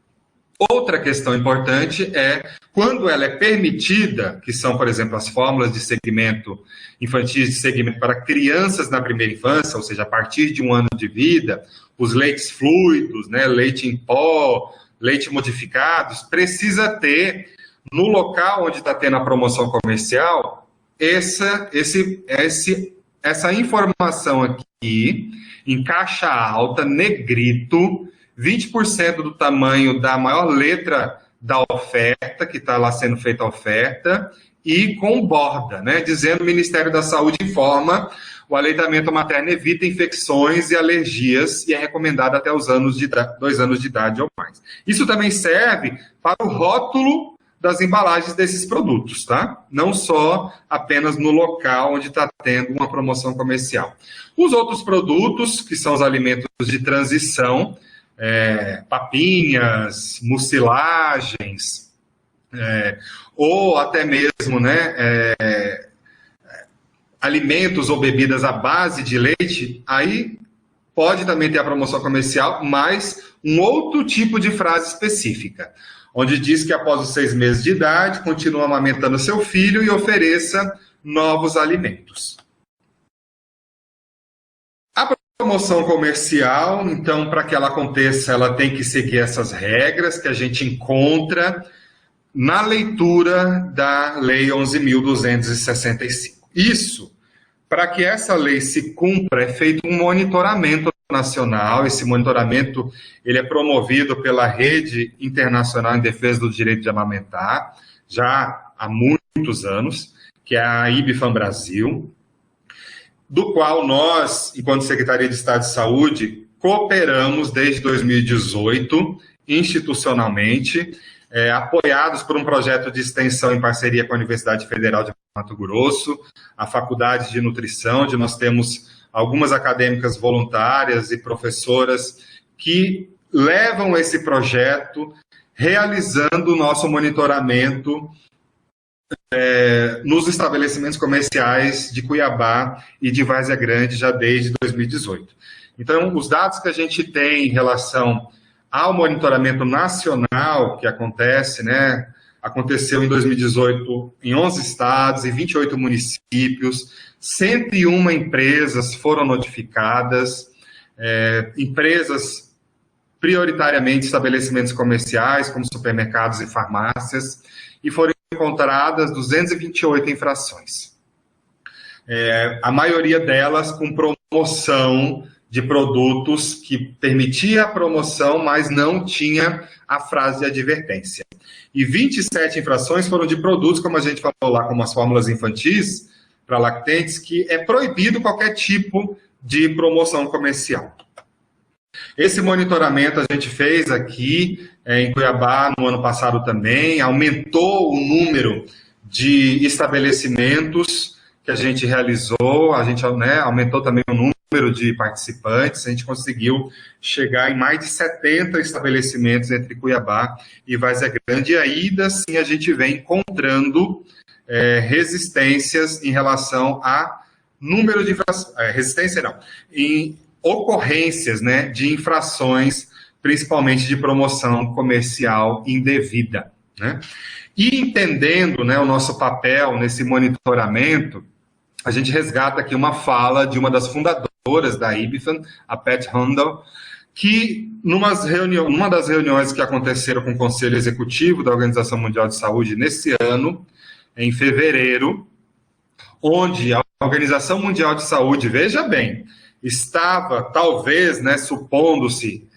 Outra questão importante é quando ela é permitida, que são, por exemplo, as fórmulas de segmento infantis de segmento para crianças na primeira infância, ou seja, a partir de 1 ano de vida, os leites fluidos, né, leite em pó, leite modificados, precisa ter no local onde está tendo a promoção comercial essa informação aqui em caixa alta, negrito, 20% do tamanho da maior letra da oferta, que está lá sendo feita a oferta, e com borda, né, dizendo o Ministério da Saúde informa, o aleitamento materno evita infecções e alergias e é recomendado até os 2 anos de idade ou mais. Isso também serve para o rótulo das embalagens desses produtos, tá? Não só apenas no local onde está tendo uma promoção comercial. Os outros produtos, que são os alimentos de transição, papinhas, mucilagens, ou até mesmo, né, alimentos ou bebidas à base de leite, aí pode também ter a promoção comercial, mas um outro tipo de frase específica, onde diz que após os 6 meses de idade, continua amamentando seu filho e ofereça novos alimentos. A promoção comercial, então, para que ela aconteça, ela tem que seguir essas regras que a gente encontra na leitura da Lei 11.265. Isso, para que essa lei se cumpra, é feito um monitoramento nacional. Esse monitoramento ele é promovido pela Rede Internacional em Defesa do Direito de Amamentar, já há muitos anos, que é a IBFAM Brasil, do qual nós, enquanto Secretaria de Estado de Saúde, cooperamos desde 2018, institucionalmente, apoiados por um projeto de extensão em parceria com a Universidade Federal de Mato Grosso, a Faculdade de Nutrição, onde nós temos algumas acadêmicas voluntárias e professoras que levam esse projeto, realizando o nosso monitoramento nos estabelecimentos comerciais de Cuiabá e de Várzea Grande já desde 2018. Então, os dados que a gente tem em relação ao monitoramento nacional que acontece, né, aconteceu em 2018 em 11 estados e 28 municípios, 101 empresas foram notificadas, empresas prioritariamente estabelecimentos comerciais, como supermercados e farmácias, e foram encontradas 228 infrações. A maioria delas com promoção de produtos que permitia a promoção, mas não tinha a frase de advertência. E 27 infrações foram de produtos, como a gente falou lá, como as fórmulas infantis para lactentes, que é proibido qualquer tipo de promoção comercial. Esse monitoramento a gente fez aqui em Cuiabá no ano passado também, aumentou o número de estabelecimentos que a gente realizou, a gente, né, aumentou também o número de participantes, a gente conseguiu chegar em mais de 70 estabelecimentos entre Cuiabá e Várzea Grande, e ainda assim a gente vem encontrando resistências em relação a número de infrações, resistência não, em ocorrências, né, de infrações, principalmente de promoção comercial indevida, né? E entendendo, né, o nosso papel nesse monitoramento, a gente resgata aqui uma fala de uma das fundadoras da IBFAM, a Pat Handel, que numa das reuniões que aconteceram com o Conselho Executivo da Organização Mundial de Saúde nesse ano, em fevereiro, onde a Organização Mundial de Saúde, veja bem, estava, talvez, né, supondo-se,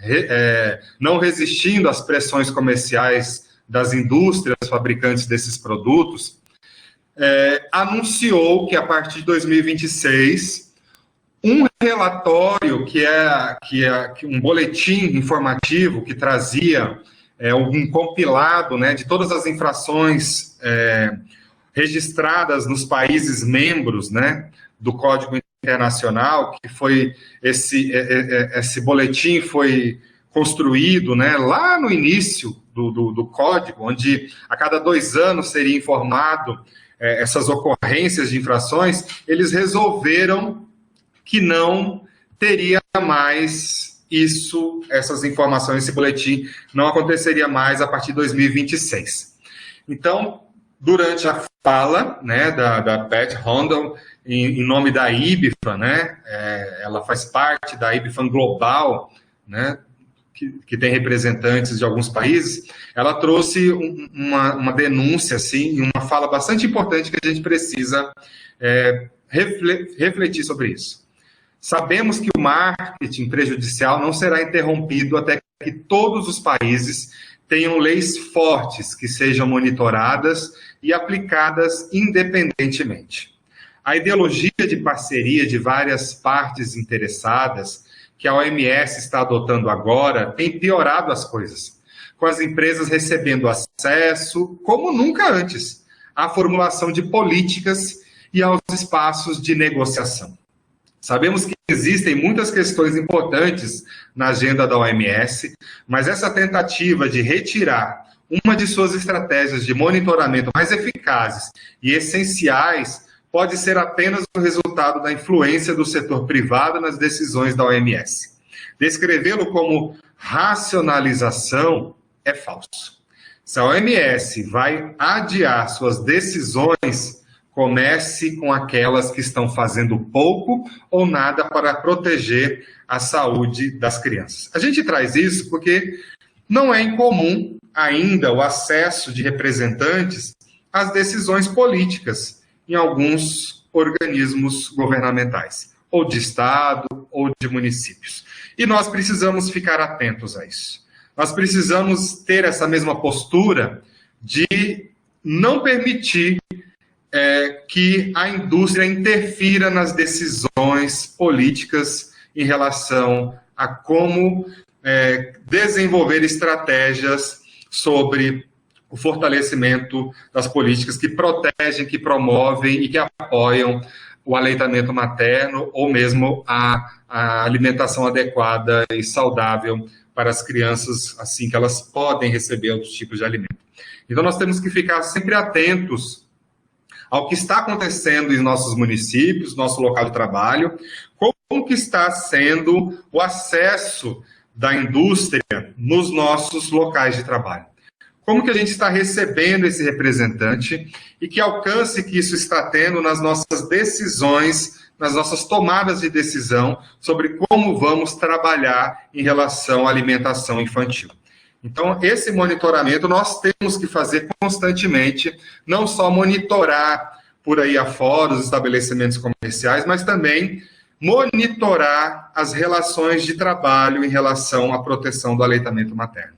não resistindo às pressões comerciais das indústrias fabricantes desses produtos, anunciou que a partir de 2026, um relatório que é um boletim informativo que trazia um compilado, né, de todas as infrações registradas nos países membros, né, do Código Internacional, que foi esse boletim foi construído, né, lá no início do Código, onde a cada 2 anos seria informado essas ocorrências de infrações. Eles resolveram que não teria mais essas informações, esse boletim não aconteceria mais a partir de 2026. Então, durante a fala, né, da Pat Handel, em nome da IBFAM, né, ela faz parte da IBFAM Global, né, que tem representantes de alguns países, ela trouxe uma denúncia, assim, uma fala bastante importante que a gente precisa refletir sobre isso. Sabemos que o marketing prejudicial não será interrompido até que todos os países tenham leis fortes que sejam monitoradas e aplicadas independentemente. A ideologia de parceria de várias partes interessadas que a OMS está adotando agora tem piorado as coisas, com as empresas recebendo acesso, como nunca antes, à formulação de políticas e aos espaços de negociação. Sabemos que existem muitas questões importantes na agenda da OMS, mas essa tentativa de retirar uma de suas estratégias de monitoramento mais eficazes e essenciais pode ser apenas o resultado da influência do setor privado nas decisões da OMS. Descrevê-lo como racionalização é falso. Se a OMS vai adiar suas decisões, comece com aquelas que estão fazendo pouco ou nada para proteger a saúde das crianças. A gente traz isso porque não é incomum ainda o acesso de representantes às decisões políticas em alguns organismos governamentais, ou de Estado, ou de municípios. E nós precisamos ficar atentos a isso. Nós precisamos ter essa mesma postura de não permitir que a indústria interfira nas decisões políticas em relação a como desenvolver estratégias sobre o fortalecimento das políticas que protegem, que promovem e que apoiam o aleitamento materno ou mesmo a alimentação adequada e saudável para as crianças, assim que elas podem receber outros tipos de alimento. Então, nós temos que ficar sempre atentos ao que está acontecendo em nossos municípios, nosso local de trabalho, como que está sendo o acesso da indústria nos nossos locais de trabalho. Como que a gente está recebendo esse representante e que alcance que isso está tendo nas nossas decisões, nas nossas tomadas de decisão sobre como vamos trabalhar em relação à alimentação infantil. Então, esse monitoramento nós temos que fazer constantemente, não só monitorar por aí afora os estabelecimentos comerciais, mas também monitorar as relações de trabalho em relação à proteção do aleitamento materno.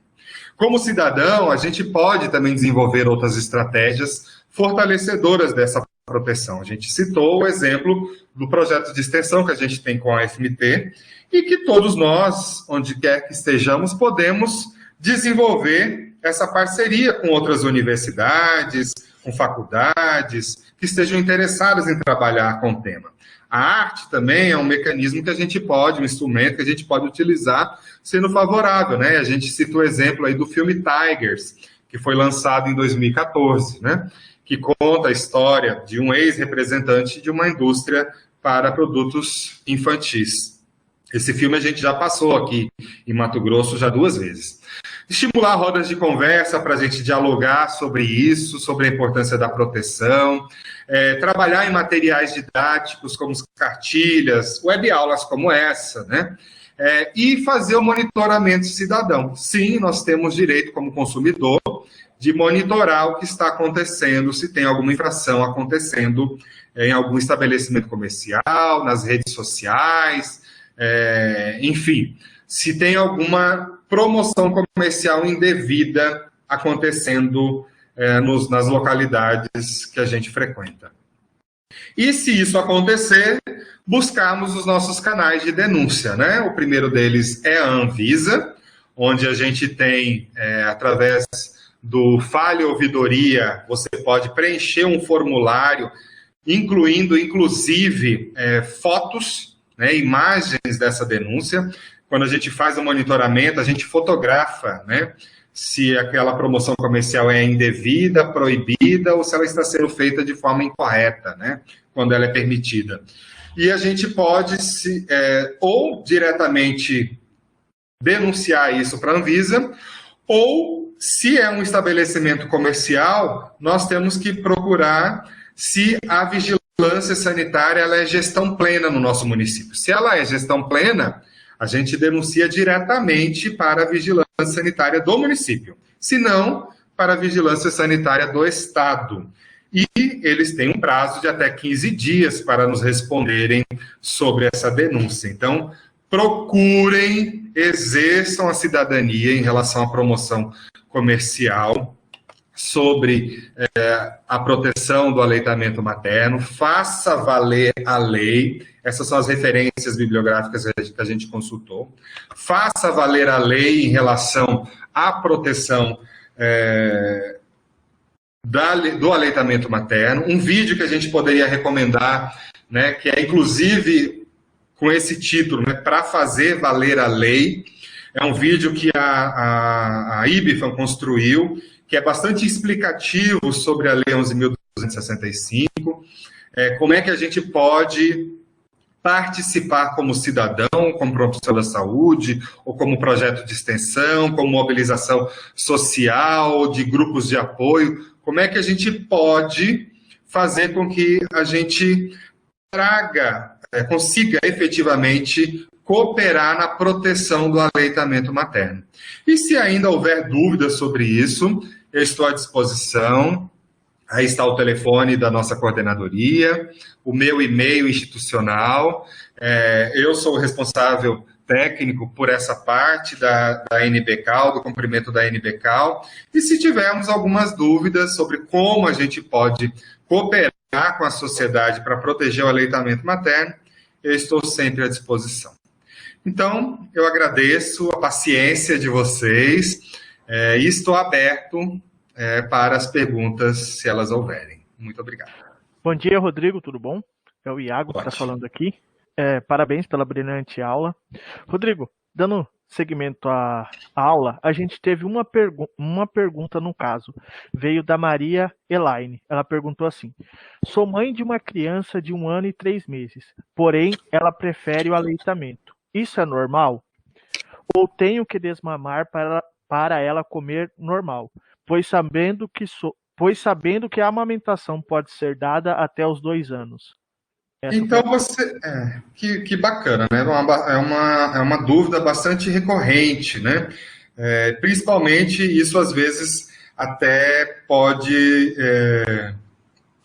Como cidadão, a gente pode também desenvolver outras estratégias fortalecedoras dessa proteção. A gente citou o exemplo do projeto de extensão que a gente tem com a FMT e que todos nós, onde quer que estejamos, podemos desenvolver essa parceria com outras universidades, com faculdades, que estejam interessadas em trabalhar com o tema. A arte também é um mecanismo que a gente pode, um instrumento que a gente pode utilizar sendo favorável, né? A gente cita o exemplo aí do filme Tigers, que foi lançado em 2014, né? Que conta a história de um ex-representante de uma indústria para produtos infantis. Esse filme a gente já passou aqui em Mato Grosso já 2 vezes. Estimular rodas de conversa para a gente dialogar sobre isso, sobre a importância da proteção, trabalhar em materiais didáticos como cartilhas, web-aulas como essa, né? E fazer o monitoramento cidadão. Sim, nós temos direito como consumidor de monitorar o que está acontecendo, se tem alguma infração acontecendo em algum estabelecimento comercial, nas redes sociais, enfim, se tem alguma promoção comercial indevida acontecendo nas localidades que a gente frequenta. E se isso acontecer, buscarmos os nossos canais de denúncia, né? O primeiro deles é a Anvisa, onde a gente tem, através do Fale Ouvidoria, você pode preencher um formulário, incluindo, inclusive, fotos, né, imagens dessa denúncia. Quando a gente faz o monitoramento, a gente fotografa, né, se aquela promoção comercial é indevida, proibida, ou se ela está sendo feita de forma incorreta, né, quando ela é permitida. E a gente pode, ou diretamente denunciar isso para a Anvisa, ou, se é um estabelecimento comercial, nós temos que procurar se a vigilância sanitária ela é gestão plena no nosso município. Se ela é gestão plena, a gente denuncia diretamente para a vigilância sanitária do município, se não, para a vigilância sanitária do Estado. E eles têm um prazo de até 15 dias para nos responderem sobre essa denúncia. Então, procurem, exerçam a cidadania em relação à promoção comercial sobre a proteção do aleitamento materno, faça valer a lei, essas são as referências bibliográficas que a gente consultou, faça valer a lei em relação à proteção do aleitamento materno, um vídeo que a gente poderia recomendar, né, que é inclusive com esse título, né, para fazer valer a lei, é um vídeo que a IBFAM construiu, que é bastante explicativo sobre a Lei 11.265, como é que a gente pode participar como cidadão, como profissional da saúde, ou como projeto de extensão, como mobilização social, de grupos de apoio, como é que a gente pode fazer com que a gente consiga efetivamente cooperar na proteção do aleitamento materno. E se ainda houver dúvidas sobre isso, eu estou à disposição. Aí está o telefone da nossa coordenadoria, o meu e-mail institucional. Eu sou o responsável técnico por essa parte da NBCAL, do cumprimento da NBCAL. E se tivermos algumas dúvidas sobre como a gente pode cooperar com a sociedade para proteger o aleitamento materno, eu estou sempre à disposição. Então, eu agradeço a paciência de vocês e estou aberto para as perguntas, se elas houverem. Muito obrigado. Bom dia, Rodrigo, tudo bom? É o Iago que está falando aqui. Parabéns pela brilhante aula. Rodrigo, dando seguimento à aula, a gente teve uma pergunta no caso. Veio da Maria Elaine. Ela perguntou assim: sou mãe de uma criança de 1 ano e 3 meses, porém ela prefere o aleitamento. Isso é normal? Ou tenho que desmamar para ela comer normal? Pois sabendo que a amamentação pode ser dada até os 2 anos. Então, que bacana, né? É uma dúvida bastante recorrente, né? Principalmente, isso às vezes até pode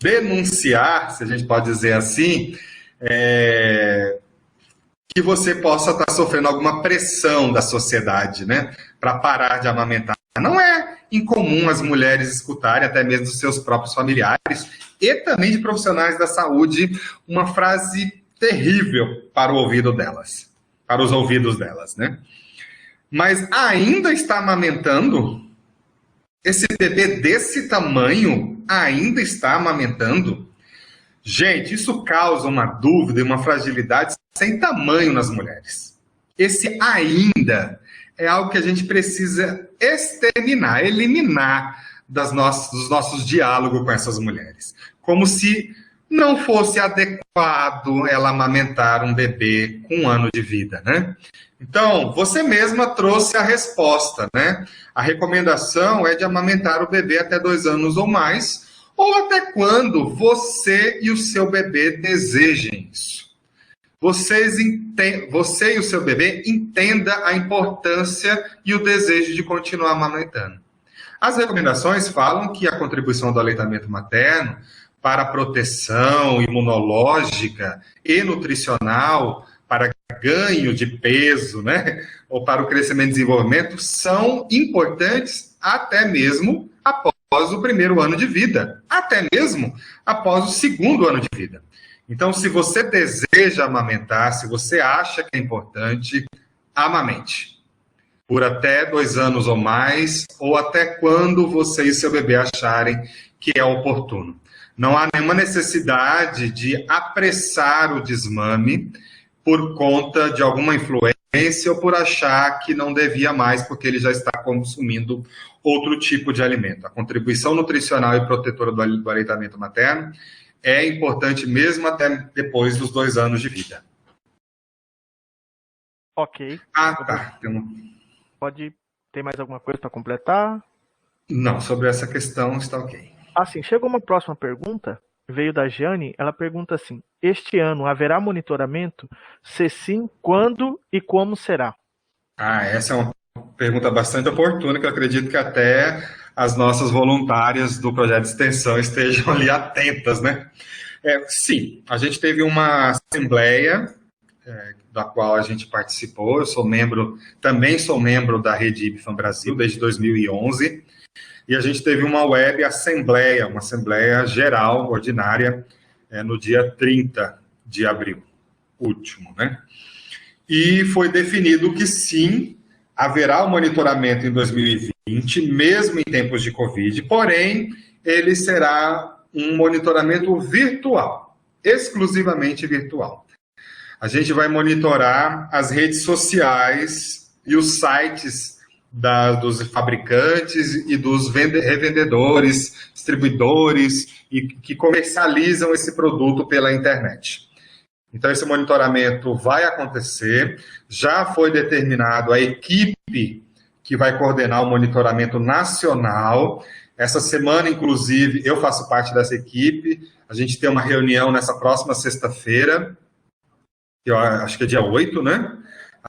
denunciar, se a gente pode dizer assim, que você possa estar sofrendo alguma pressão da sociedade, né? Para parar de amamentar. Não é incomum as mulheres escutarem, até mesmo dos seus próprios familiares, e também de profissionais da saúde, uma frase terrível para o ouvido delas, para os ouvidos delas, né? Mas ainda está amamentando? Esse bebê desse tamanho ainda está amamentando? Gente, isso causa uma dúvida e uma fragilidade sem tamanho nas mulheres. Esse ainda é algo que a gente precisa exterminar, eliminar dos nossos diálogos com essas mulheres. Como se não fosse adequado ela amamentar um bebê com 1 ano de vida, né? Então, você mesma trouxe a resposta, né? A recomendação é de amamentar o bebê até 2 anos ou mais, ou até quando você e o seu bebê desejem isso. Você e o seu bebê entenda a importância e o desejo de continuar amamentando. As recomendações falam que a contribuição do aleitamento materno para a proteção imunológica e nutricional, para ganho de peso, né, ou para o crescimento e desenvolvimento, são importantes até mesmo após o 1º ano de vida, até mesmo após o 2º ano de vida. Então, se você deseja amamentar, se você acha que é importante, amamente. Por até 2 anos ou mais, ou até quando você e seu bebê acharem que é oportuno. Não há nenhuma necessidade de apressar o desmame por conta de alguma influência ou por achar que não devia mais porque ele já está consumindo outro tipo de alimento. A contribuição nutricional e protetora do aleitamento materno é importante mesmo até depois dos 2 anos de vida. Ok. Tá. Tem mais alguma coisa para completar? Não, sobre essa questão está ok. Assim, chegou uma próxima pergunta, veio da Jane, ela pergunta assim: este ano haverá monitoramento? Se sim, quando e como será? Essa é uma pergunta bastante oportuna, que eu acredito que até as nossas voluntárias do projeto de extensão estejam ali atentas, né? Sim, a gente teve uma assembleia da qual a gente participou. Eu também sou membro da Rede IBFAM Brasil desde 2011. e a gente teve uma web assembleia, uma assembleia geral, ordinária, no dia 30 de abril, último, né? E foi definido que sim, haverá um monitoramento em 2020, mesmo em tempos de Covid, porém, ele será um monitoramento virtual, exclusivamente virtual. A gente vai monitorar as redes sociais e os sites dos fabricantes e dos revendedores, distribuidores e que comercializam esse produto pela internet. Então, esse monitoramento vai acontecer. Já foi determinado a equipe que vai coordenar o monitoramento nacional. Essa semana, inclusive, eu faço parte dessa equipe. A gente tem uma reunião nessa próxima sexta-feira, que eu acho que é dia 8, né?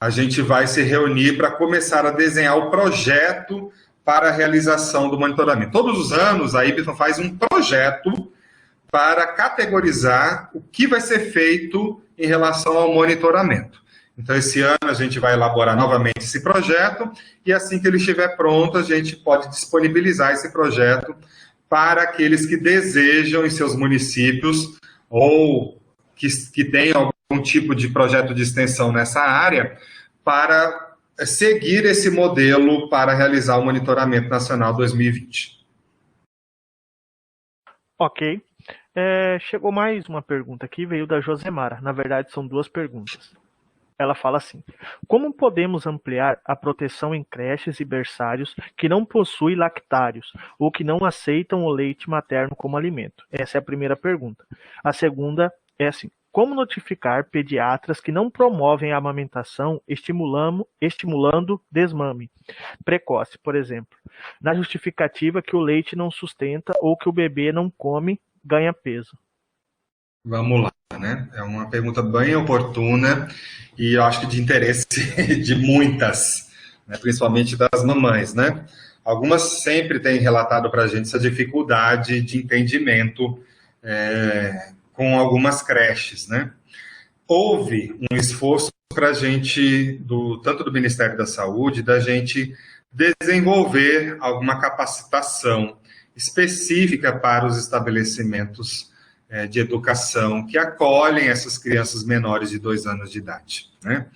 A gente vai se reunir para começar a desenhar o projeto para a realização do monitoramento. Todos os anos, a IBFA faz um projeto para categorizar o que vai ser feito em relação ao monitoramento. Então, esse ano a gente vai elaborar novamente esse projeto e assim que ele estiver pronto, a gente pode disponibilizar esse projeto para aqueles que desejam em seus municípios ou que tenham algum tipo de projeto de extensão nessa área para seguir esse modelo para realizar o Monitoramento Nacional 2020. Ok. Chegou mais uma pergunta aqui, veio da Josemara. Na verdade, são duas perguntas. Ela fala assim: como podemos ampliar a proteção em creches e berçários que não possuem lactários ou que não aceitam o leite materno como alimento? Essa é a primeira pergunta. A segunda é assim: como notificar pediatras que não promovem a amamentação estimulando desmame precoce, por exemplo, na justificativa que o leite não sustenta ou que o bebê não come, ganha peso? Vamos lá, né? É uma pergunta bem oportuna e eu acho que de interesse de muitas, né? Principalmente das mamães, né? Algumas sempre têm relatado para a gente essa dificuldade de entendimento com algumas creches, né? Houve um esforço para a gente, tanto do Ministério da Saúde, da gente desenvolver alguma capacitação específica para os estabelecimentos de educação que acolhem essas crianças menores de 2 anos de idade, né?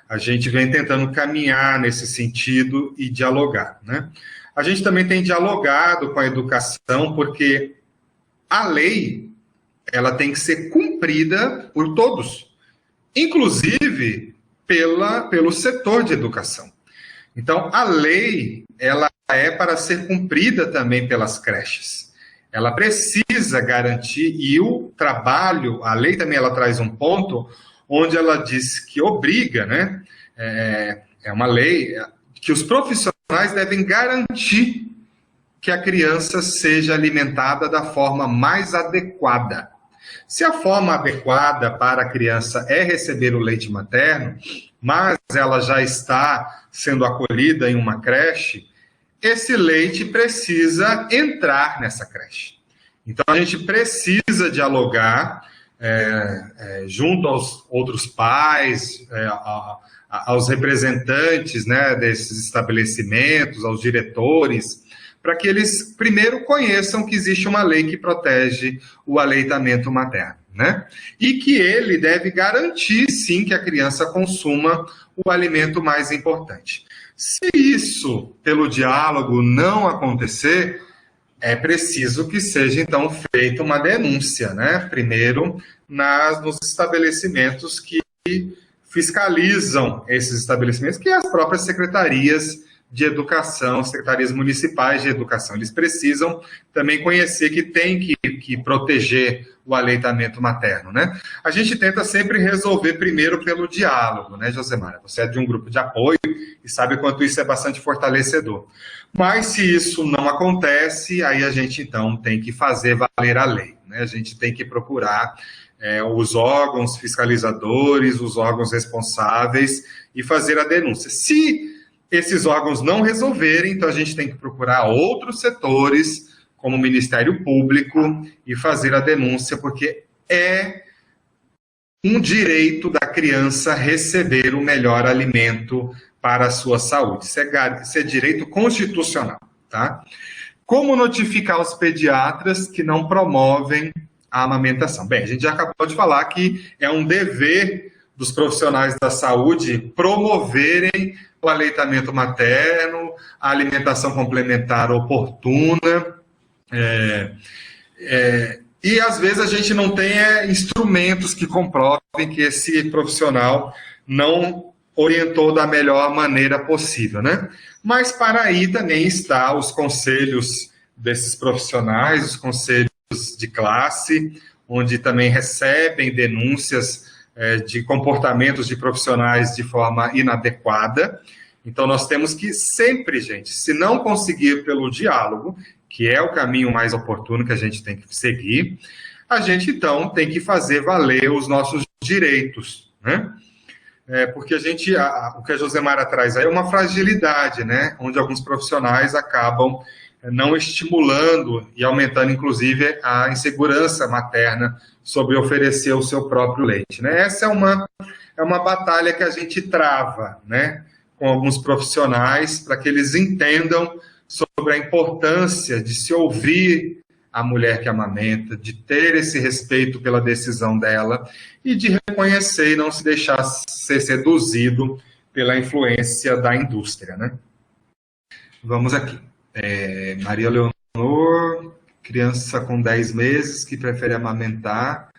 A gente vem tentando caminhar nesse sentido e dialogar, né? A gente também tem dialogado com a educação porque a lei, ela tem que ser cumprida por todos, inclusive pelo setor de educação. Então, a lei, ela é para ser cumprida também pelas creches. Ela precisa garantir, e o trabalho, a lei também ela traz um ponto onde ela diz que obriga, né? É uma lei que os profissionais devem garantir que a criança seja alimentada da forma mais adequada. Se a forma adequada para a criança é receber o leite materno, mas ela já está sendo acolhida em uma creche, esse leite precisa entrar nessa creche. Então, a gente precisa dialogar junto aos outros pais, aos representantes, né, desses estabelecimentos, aos diretores, para que eles primeiro conheçam que existe uma lei que protege o aleitamento materno, né? E que ele deve garantir, sim, que a criança consuma o alimento mais importante. Se isso, pelo diálogo, não acontecer, é preciso que seja, então, feita uma denúncia, né? Primeiro, nos estabelecimentos que fiscalizam esses estabelecimentos, que é as próprias secretarias de educação, secretarias municipais de educação. Eles precisam também conhecer que tem que proteger o aleitamento materno, né? A gente tenta sempre resolver primeiro pelo diálogo, né, Josemara? Você é de um grupo de apoio e sabe quanto isso é bastante fortalecedor. Mas se isso não acontece, aí a gente, então, tem que fazer valer a lei, né? A gente tem que procurar os órgãos fiscalizadores, os órgãos responsáveis e fazer a denúncia. Se esses órgãos não resolverem, então a gente tem que procurar outros setores, como o Ministério Público, e fazer a denúncia, porque é um direito da criança receber o melhor alimento para a sua saúde. Isso é direito constitucional, tá? Como notificar os pediatras que não promovem a amamentação? Bem, a gente já acabou de falar que é um dever dos profissionais da saúde promoverem o aleitamento materno, a alimentação complementar oportuna, e às vezes a gente não tem instrumentos que comprovem que esse profissional não orientou da melhor maneira possível, né? Mas para aí também está os conselhos desses profissionais, os conselhos de classe, onde também recebem denúncias de comportamentos de profissionais de forma inadequada. Então nós temos que sempre, gente, se não conseguir pelo diálogo, que é o caminho mais oportuno que a gente tem que seguir, a gente então tem que fazer valer os nossos direitos, né? Porque o que a Josemara traz aí é uma fragilidade, né? Onde alguns profissionais acabam não estimulando e aumentando, inclusive, a insegurança materna sobre oferecer o seu próprio leite, né? Essa é uma batalha que a gente trava, né? Com alguns profissionais, para que eles entendam sobre a importância de se ouvir a mulher que amamenta, de ter esse respeito pela decisão dela e de reconhecer e não se deixar ser seduzido pela influência da indústria, né? Vamos aqui. Maria Leonor, criança com 10 meses que prefere amamentar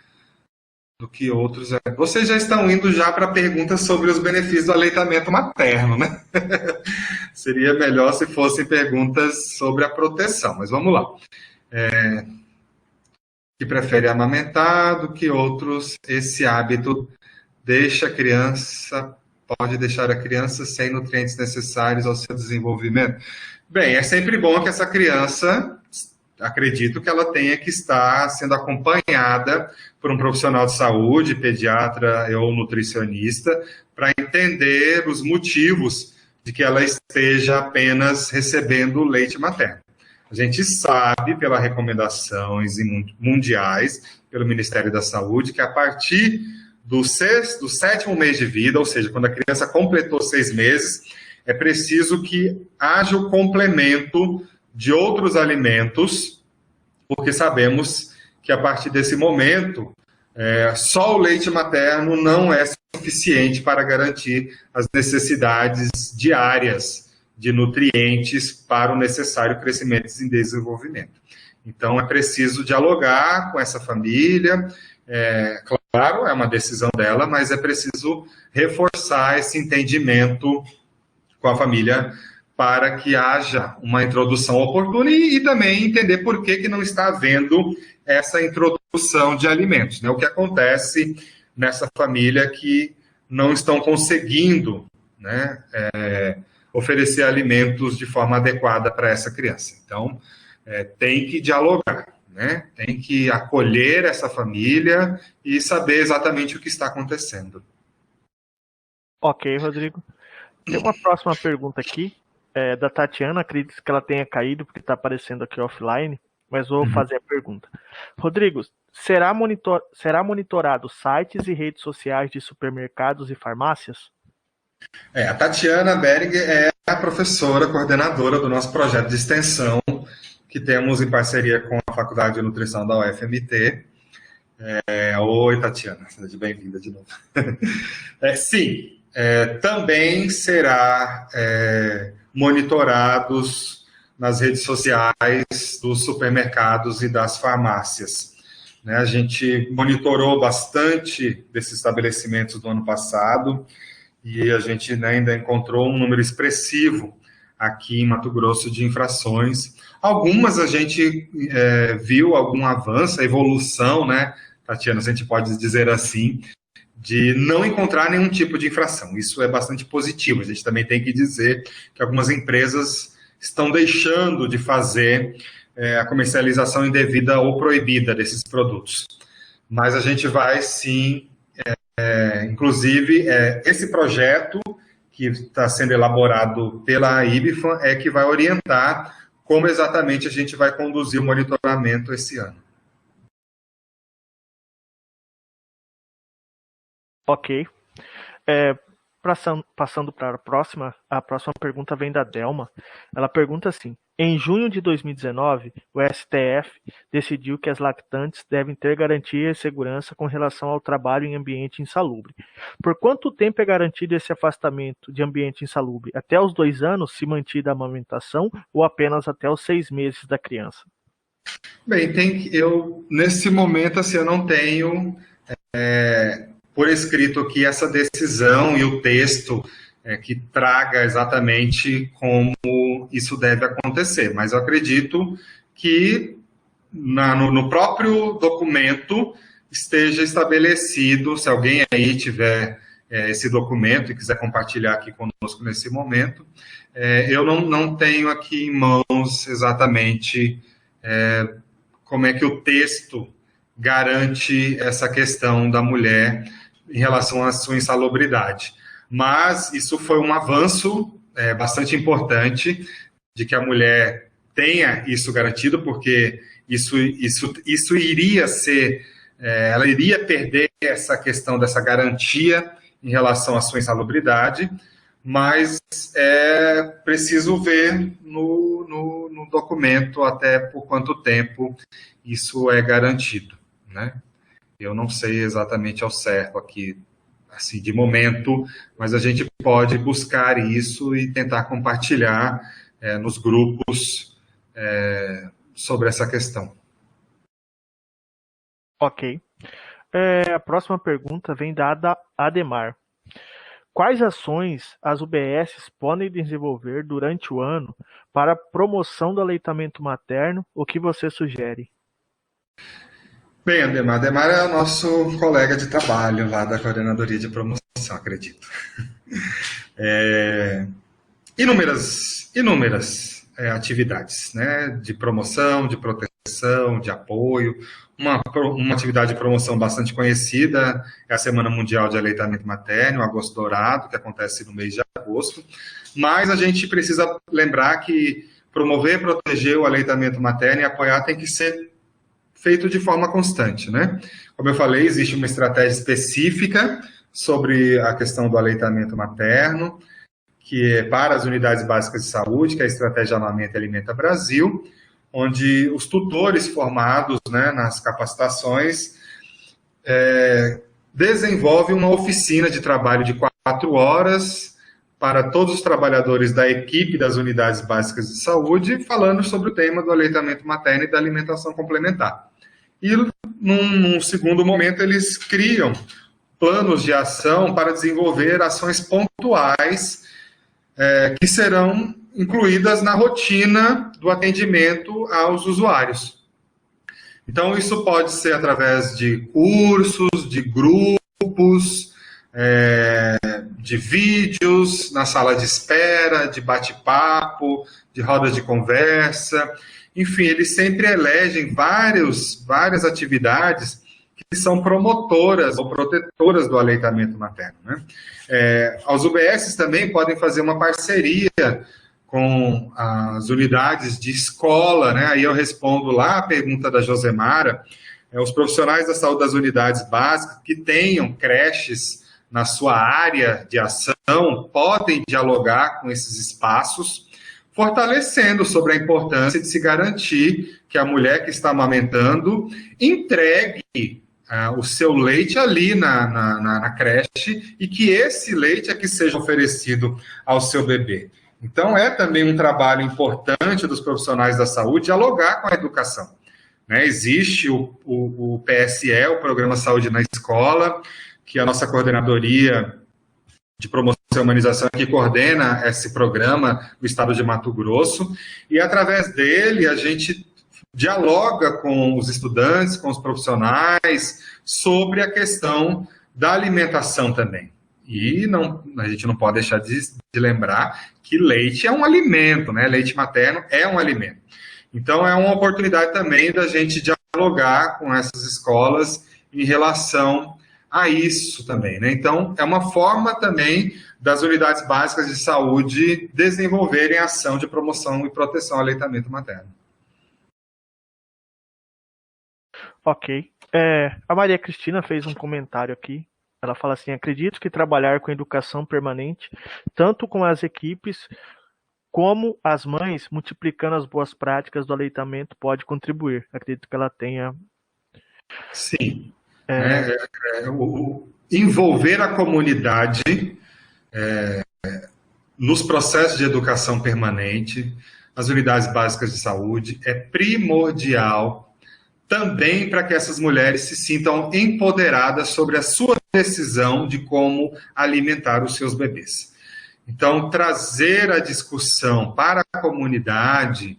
do que outros. Vocês já estão indo já para perguntas sobre os benefícios do aleitamento materno, né? Seria melhor se fossem perguntas sobre a proteção, mas vamos lá. Que prefere amamentar do que outros, esse hábito pode deixar a criança sem nutrientes necessários ao seu desenvolvimento? Bem, é sempre bom que essa criança, acredito que ela tenha que estar sendo acompanhada por um profissional de saúde, pediatra ou nutricionista, para entender os motivos de que ela esteja apenas recebendo leite materno. A gente sabe, pelas recomendações mundiais, pelo Ministério da Saúde, que a partir do 7º mês de vida, ou seja, quando a criança completou 6 meses, é preciso que haja o complemento de outros alimentos, porque sabemos que a partir desse momento, só o leite materno não é suficiente para garantir as necessidades diárias de nutrientes para o necessário crescimento e desenvolvimento. Então, é preciso dialogar com essa família, claro, é uma decisão dela, mas é preciso reforçar esse entendimento com a família para que haja uma introdução oportuna e também entender por que não está havendo essa introdução de alimentos, né? O que acontece nessa família que não estão conseguindo, né, oferecer alimentos de forma adequada para essa criança. Então, tem que dialogar, né? Tem que acolher essa família e saber exatamente o que está acontecendo. Ok, Rodrigo. Tem uma próxima pergunta aqui, da Tatiana, acredito que ela tenha caído, porque está aparecendo aqui offline, mas vou fazer a pergunta. Rodrigo, será monitorado sites e redes sociais de supermercados e farmácias? A Tatiana Berg é a professora coordenadora do nosso projeto de extensão, que temos em parceria com a Faculdade de Nutrição da UFMT. Oi, Tatiana, seja bem-vinda de novo. Sim, também será monitorados nas redes sociais dos supermercados e das farmácias. Né? A gente monitorou bastante desses estabelecimentos no ano passado e a gente ainda encontrou um número expressivo aqui em Mato Grosso de infrações. Algumas a gente viu algum avanço, evolução, né, Tatiana, a gente pode dizer assim, de não encontrar nenhum tipo de infração. Isso é bastante positivo. A gente também tem que dizer que algumas empresas estão deixando de fazer a comercialização indevida ou proibida desses produtos. Mas a gente vai, sim, inclusive, esse projeto que está sendo elaborado pela IBFAM é que vai orientar como exatamente a gente vai conduzir o monitoramento esse ano. Ok. passando para a próxima pergunta vem da Delma. Ela pergunta assim: em junho de 2019, o STF decidiu que as lactantes devem ter garantia e segurança com relação ao trabalho em ambiente insalubre. Por quanto tempo é garantido esse afastamento de ambiente insalubre? Até os 2 anos, se mantida a amamentação, ou apenas até os 6 meses da criança? Bem, eu nesse momento assim, eu não tenho por escrito aqui essa decisão e o texto que traga exatamente como isso deve acontecer, mas eu acredito que no próprio documento esteja estabelecido, se alguém aí tiver esse documento e quiser compartilhar aqui conosco nesse momento, eu não tenho aqui em mãos exatamente como é que o texto garante essa questão da mulher em relação à sua insalubridade. Mas isso foi um avanço bastante importante de que a mulher tenha isso garantido, porque isso iria ser, ela iria perder essa questão dessa garantia em relação à sua insalubridade, mas é preciso ver no documento até por quanto tempo isso é garantido, né? Eu não sei exatamente ao certo aqui, assim, de momento, mas a gente pode buscar isso e tentar compartilhar nos grupos sobre essa questão. Ok. A próxima pergunta vem da Ademar. Quais ações as UBSs podem desenvolver durante o ano para a promoção do aleitamento materno? O que você sugere? Bem, Ademar é o nosso colega de trabalho lá da Coordenadoria de Promoção, acredito. Inúmeras atividades, né, de promoção, de proteção, de apoio. Uma atividade de promoção bastante conhecida é a Semana Mundial de Aleitamento Materno, Agosto Dourado, que acontece no mês de agosto. Mas a gente precisa lembrar que promover e proteger o aleitamento materno e apoiar tem que ser feito de forma constante, né? Como eu falei, existe uma estratégia específica sobre a questão do aleitamento materno, que é para as unidades básicas de saúde, que é a Estratégia Amamenta e Alimenta Brasil, onde os tutores formados, né, nas capacitações desenvolvem uma oficina de trabalho de 4 horas para todos os trabalhadores da equipe das unidades básicas de saúde, falando sobre o tema do aleitamento materno e da alimentação complementar. E, num segundo momento, eles criam planos de ação para desenvolver ações pontuais que serão incluídas na rotina do atendimento aos usuários. Então, isso pode ser através de cursos, de grupos, de vídeos na sala de espera, de bate-papo, de rodas de conversa. Enfim, eles sempre elegem várias atividades que são promotoras ou protetoras do aleitamento materno, né? As UBSs também podem fazer uma parceria com as unidades de escola, né? Aí eu respondo lá a pergunta da Josemara. Os profissionais da saúde das unidades básicas que tenham creches na sua área de ação podem dialogar com esses espaços, fortalecendo sobre a importância de se garantir que a mulher que está amamentando entregue o seu leite ali na creche e que esse leite é que seja oferecido ao seu bebê. Então, é também um trabalho importante dos profissionais da saúde dialogar com a educação, né? Existe o PSE, o Programa Saúde na Escola, que a nossa coordenadoria de promoção e humanização que coordena esse programa do estado de Mato Grosso, e através dele a gente dialoga com os estudantes, com os profissionais, sobre a questão da alimentação também. E a gente não pode deixar de lembrar que leite é um alimento, né? Leite materno é um alimento. Então, é uma oportunidade também da gente dialogar com essas escolas em relação a isso também, né? Então, é uma forma também das unidades básicas de saúde desenvolverem ação de promoção e proteção ao aleitamento materno. Ok. A Maria Cristina fez um comentário aqui. Ela fala assim: acredito que trabalhar com educação permanente, tanto com as equipes como as mães, multiplicando as boas práticas do aleitamento, pode contribuir. Acredito que ela tenha. Sim. Envolver a comunidade nos processos de educação permanente, as unidades básicas de saúde, é primordial também para que essas mulheres se sintam empoderadas sobre a sua decisão de como alimentar os seus bebês. Então, trazer a discussão para a comunidade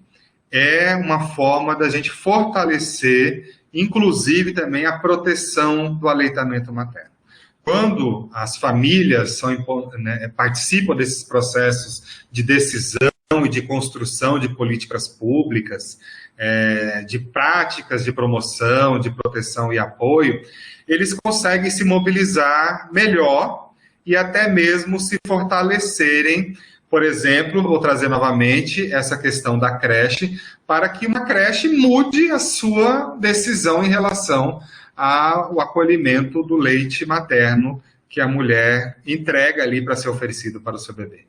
é uma forma da gente fortalecer, inclusive também a proteção do aleitamento materno. Quando as famílias participam desses processos de decisão e de construção de políticas públicas, de práticas de promoção, de proteção e apoio, eles conseguem se mobilizar melhor e até mesmo se fortalecerem. Por exemplo, vou trazer novamente essa questão da creche, para que uma creche mude a sua decisão em relação ao acolhimento do leite materno que a mulher entrega ali para ser oferecido para o seu bebê.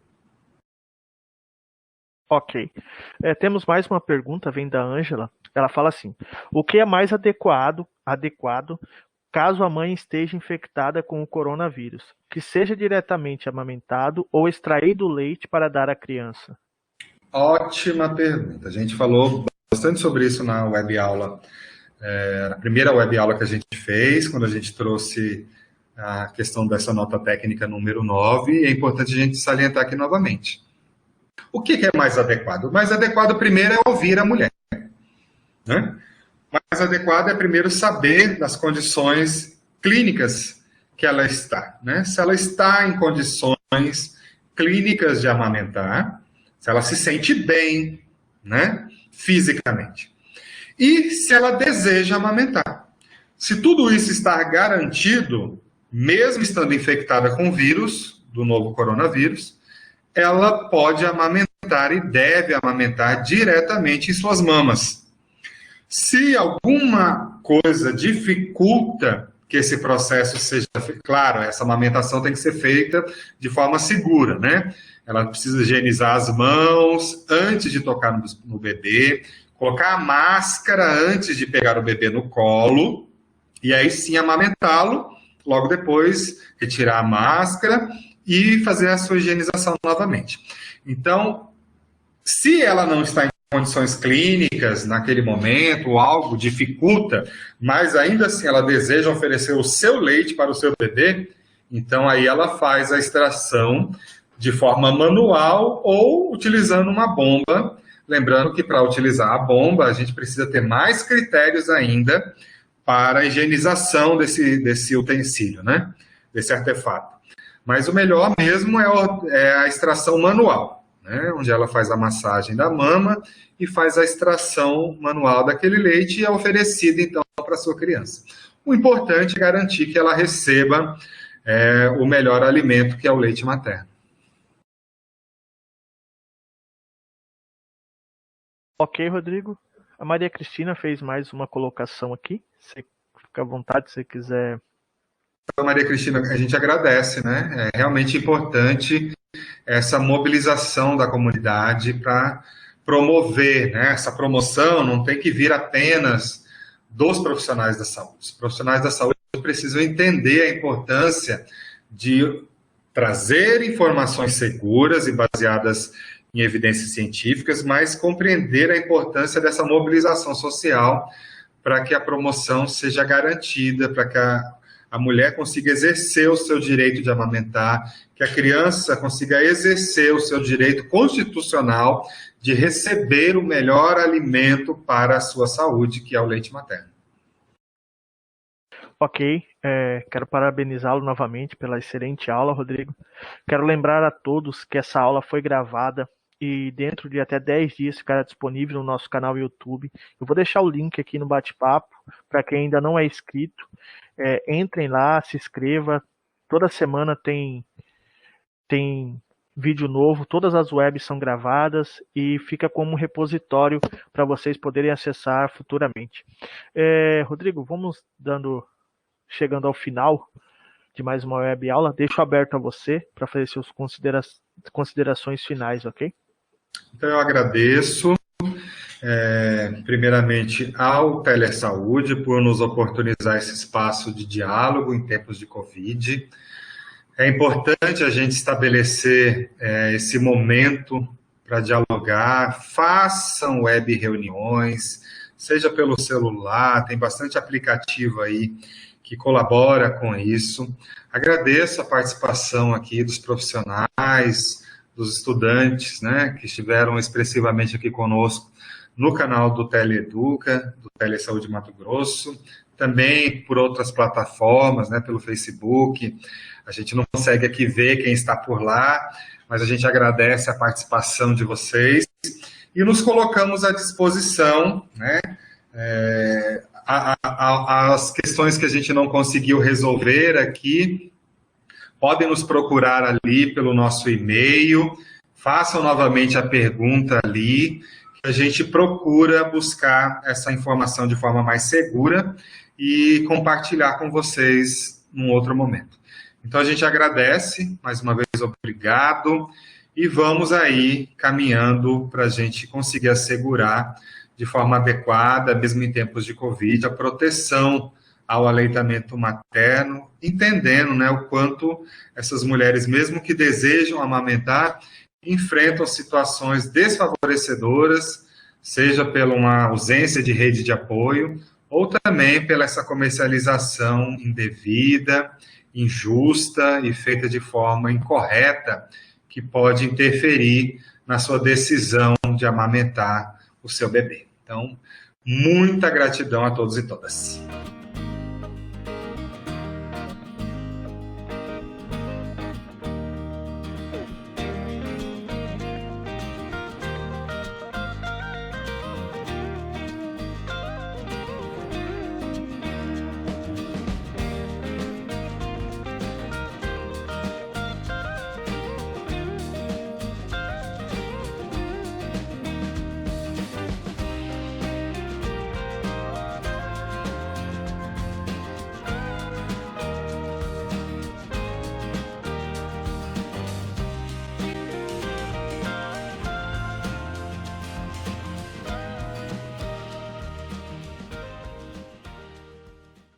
Ok. Temos mais uma pergunta, vem da Ângela. Ela fala assim: o que é mais adequado caso a mãe esteja infectada com o coronavírus, que seja diretamente amamentado ou extraído o leite para dar à criança? Ótima pergunta. A gente falou bastante sobre isso na web-aula, na primeira web-aula que a gente fez, quando a gente trouxe a questão dessa nota técnica número 9, e é importante a gente salientar aqui novamente. O que é mais adequado? O mais adequado, primeiro, é ouvir a mulher, né? O mais adequado é primeiro saber das condições clínicas que ela está, né? Se ela está em condições clínicas de amamentar, se ela se sente bem, né, fisicamente. E se ela deseja amamentar. Se tudo isso está garantido, mesmo estando infectada com o vírus, do novo coronavírus, ela pode amamentar e deve amamentar diretamente em suas mamas. Se alguma coisa dificulta que esse processo seja... Claro, essa amamentação tem que ser feita de forma segura, né? Ela precisa higienizar as mãos antes de tocar no bebê, colocar a máscara antes de pegar o bebê no colo, e aí sim amamentá-lo, logo depois retirar a máscara e fazer a sua higienização novamente. Então, se ela não está em condições clínicas naquele momento, ou algo dificulta, mas ainda assim ela deseja oferecer o seu leite para o seu bebê, então aí ela faz a extração de forma manual ou utilizando uma bomba. Lembrando que para utilizar a bomba, a gente precisa ter mais critérios ainda para a higienização desse utensílio, né? Desse artefato. Mas o melhor mesmo é a extração manual, né? Onde ela faz a massagem da mama e faz a extração manual daquele leite e é oferecido, então, para a sua criança. O importante é garantir que ela receba o melhor alimento, que é o leite materno. Ok, Rodrigo. A Maria Cristina fez mais uma colocação aqui. Você fica à vontade se você quiser. Maria Cristina, a gente agradece, né? É realmente importante essa mobilização da comunidade para promover, né? Essa promoção não tem que vir apenas dos profissionais da saúde. Os profissionais da saúde precisam entender a importância de trazer informações seguras e baseadas em evidências científicas, mas compreender a importância dessa mobilização social para que a promoção seja garantida, para que a mulher consiga exercer o seu direito de amamentar, que a criança consiga exercer o seu direito constitucional de receber o melhor alimento para a sua saúde, que é o leite materno. Ok, quero parabenizá-lo novamente pela excelente aula, Rodrigo. Quero lembrar a todos que essa aula foi gravada e dentro de até 10 dias ficará disponível no nosso canal YouTube. Eu vou deixar o link aqui no bate-papo para quem ainda não é inscrito. Entrem lá, se inscreva. Toda semana tem vídeo novo, todas as webs são gravadas e fica como um repositório para vocês poderem acessar futuramente. Rodrigo, vamos chegando ao final. de mais uma web aula. Deixo aberto a você para fazer suas considerações finais, ok? Então, eu agradeço, primeiramente, ao Telesaúde por nos oportunizar esse espaço de diálogo em tempos de Covid. É importante a gente estabelecer esse momento para dialogar, façam web reuniões, seja pelo celular, tem bastante aplicativo aí que colabora com isso. Agradeço a participação aqui dos profissionais, dos estudantes, né, que estiveram expressivamente aqui conosco no canal do Teleeduca, do Telesaúde Mato Grosso, também por outras plataformas, né, pelo Facebook. A gente não consegue aqui ver quem está por lá, mas a gente agradece a participação de vocês e nos colocamos à disposição, né, as questões que a gente não conseguiu resolver aqui, podem nos procurar ali pelo nosso e-mail, façam novamente a pergunta ali, que a gente procura buscar essa informação de forma mais segura e compartilhar com vocês num outro momento. Então, a gente agradece, mais uma vez, obrigado, e vamos aí caminhando para a gente conseguir assegurar de forma adequada, mesmo em tempos de Covid, a proteção ao aleitamento materno, entendendo, né, o quanto essas mulheres, mesmo que desejam amamentar, enfrentam situações desfavorecedoras, seja pela uma ausência de rede de apoio, ou também pela essa comercialização indevida, injusta e feita de forma incorreta, que pode interferir na sua decisão de amamentar o seu bebê. Então, muita gratidão a todos e todas.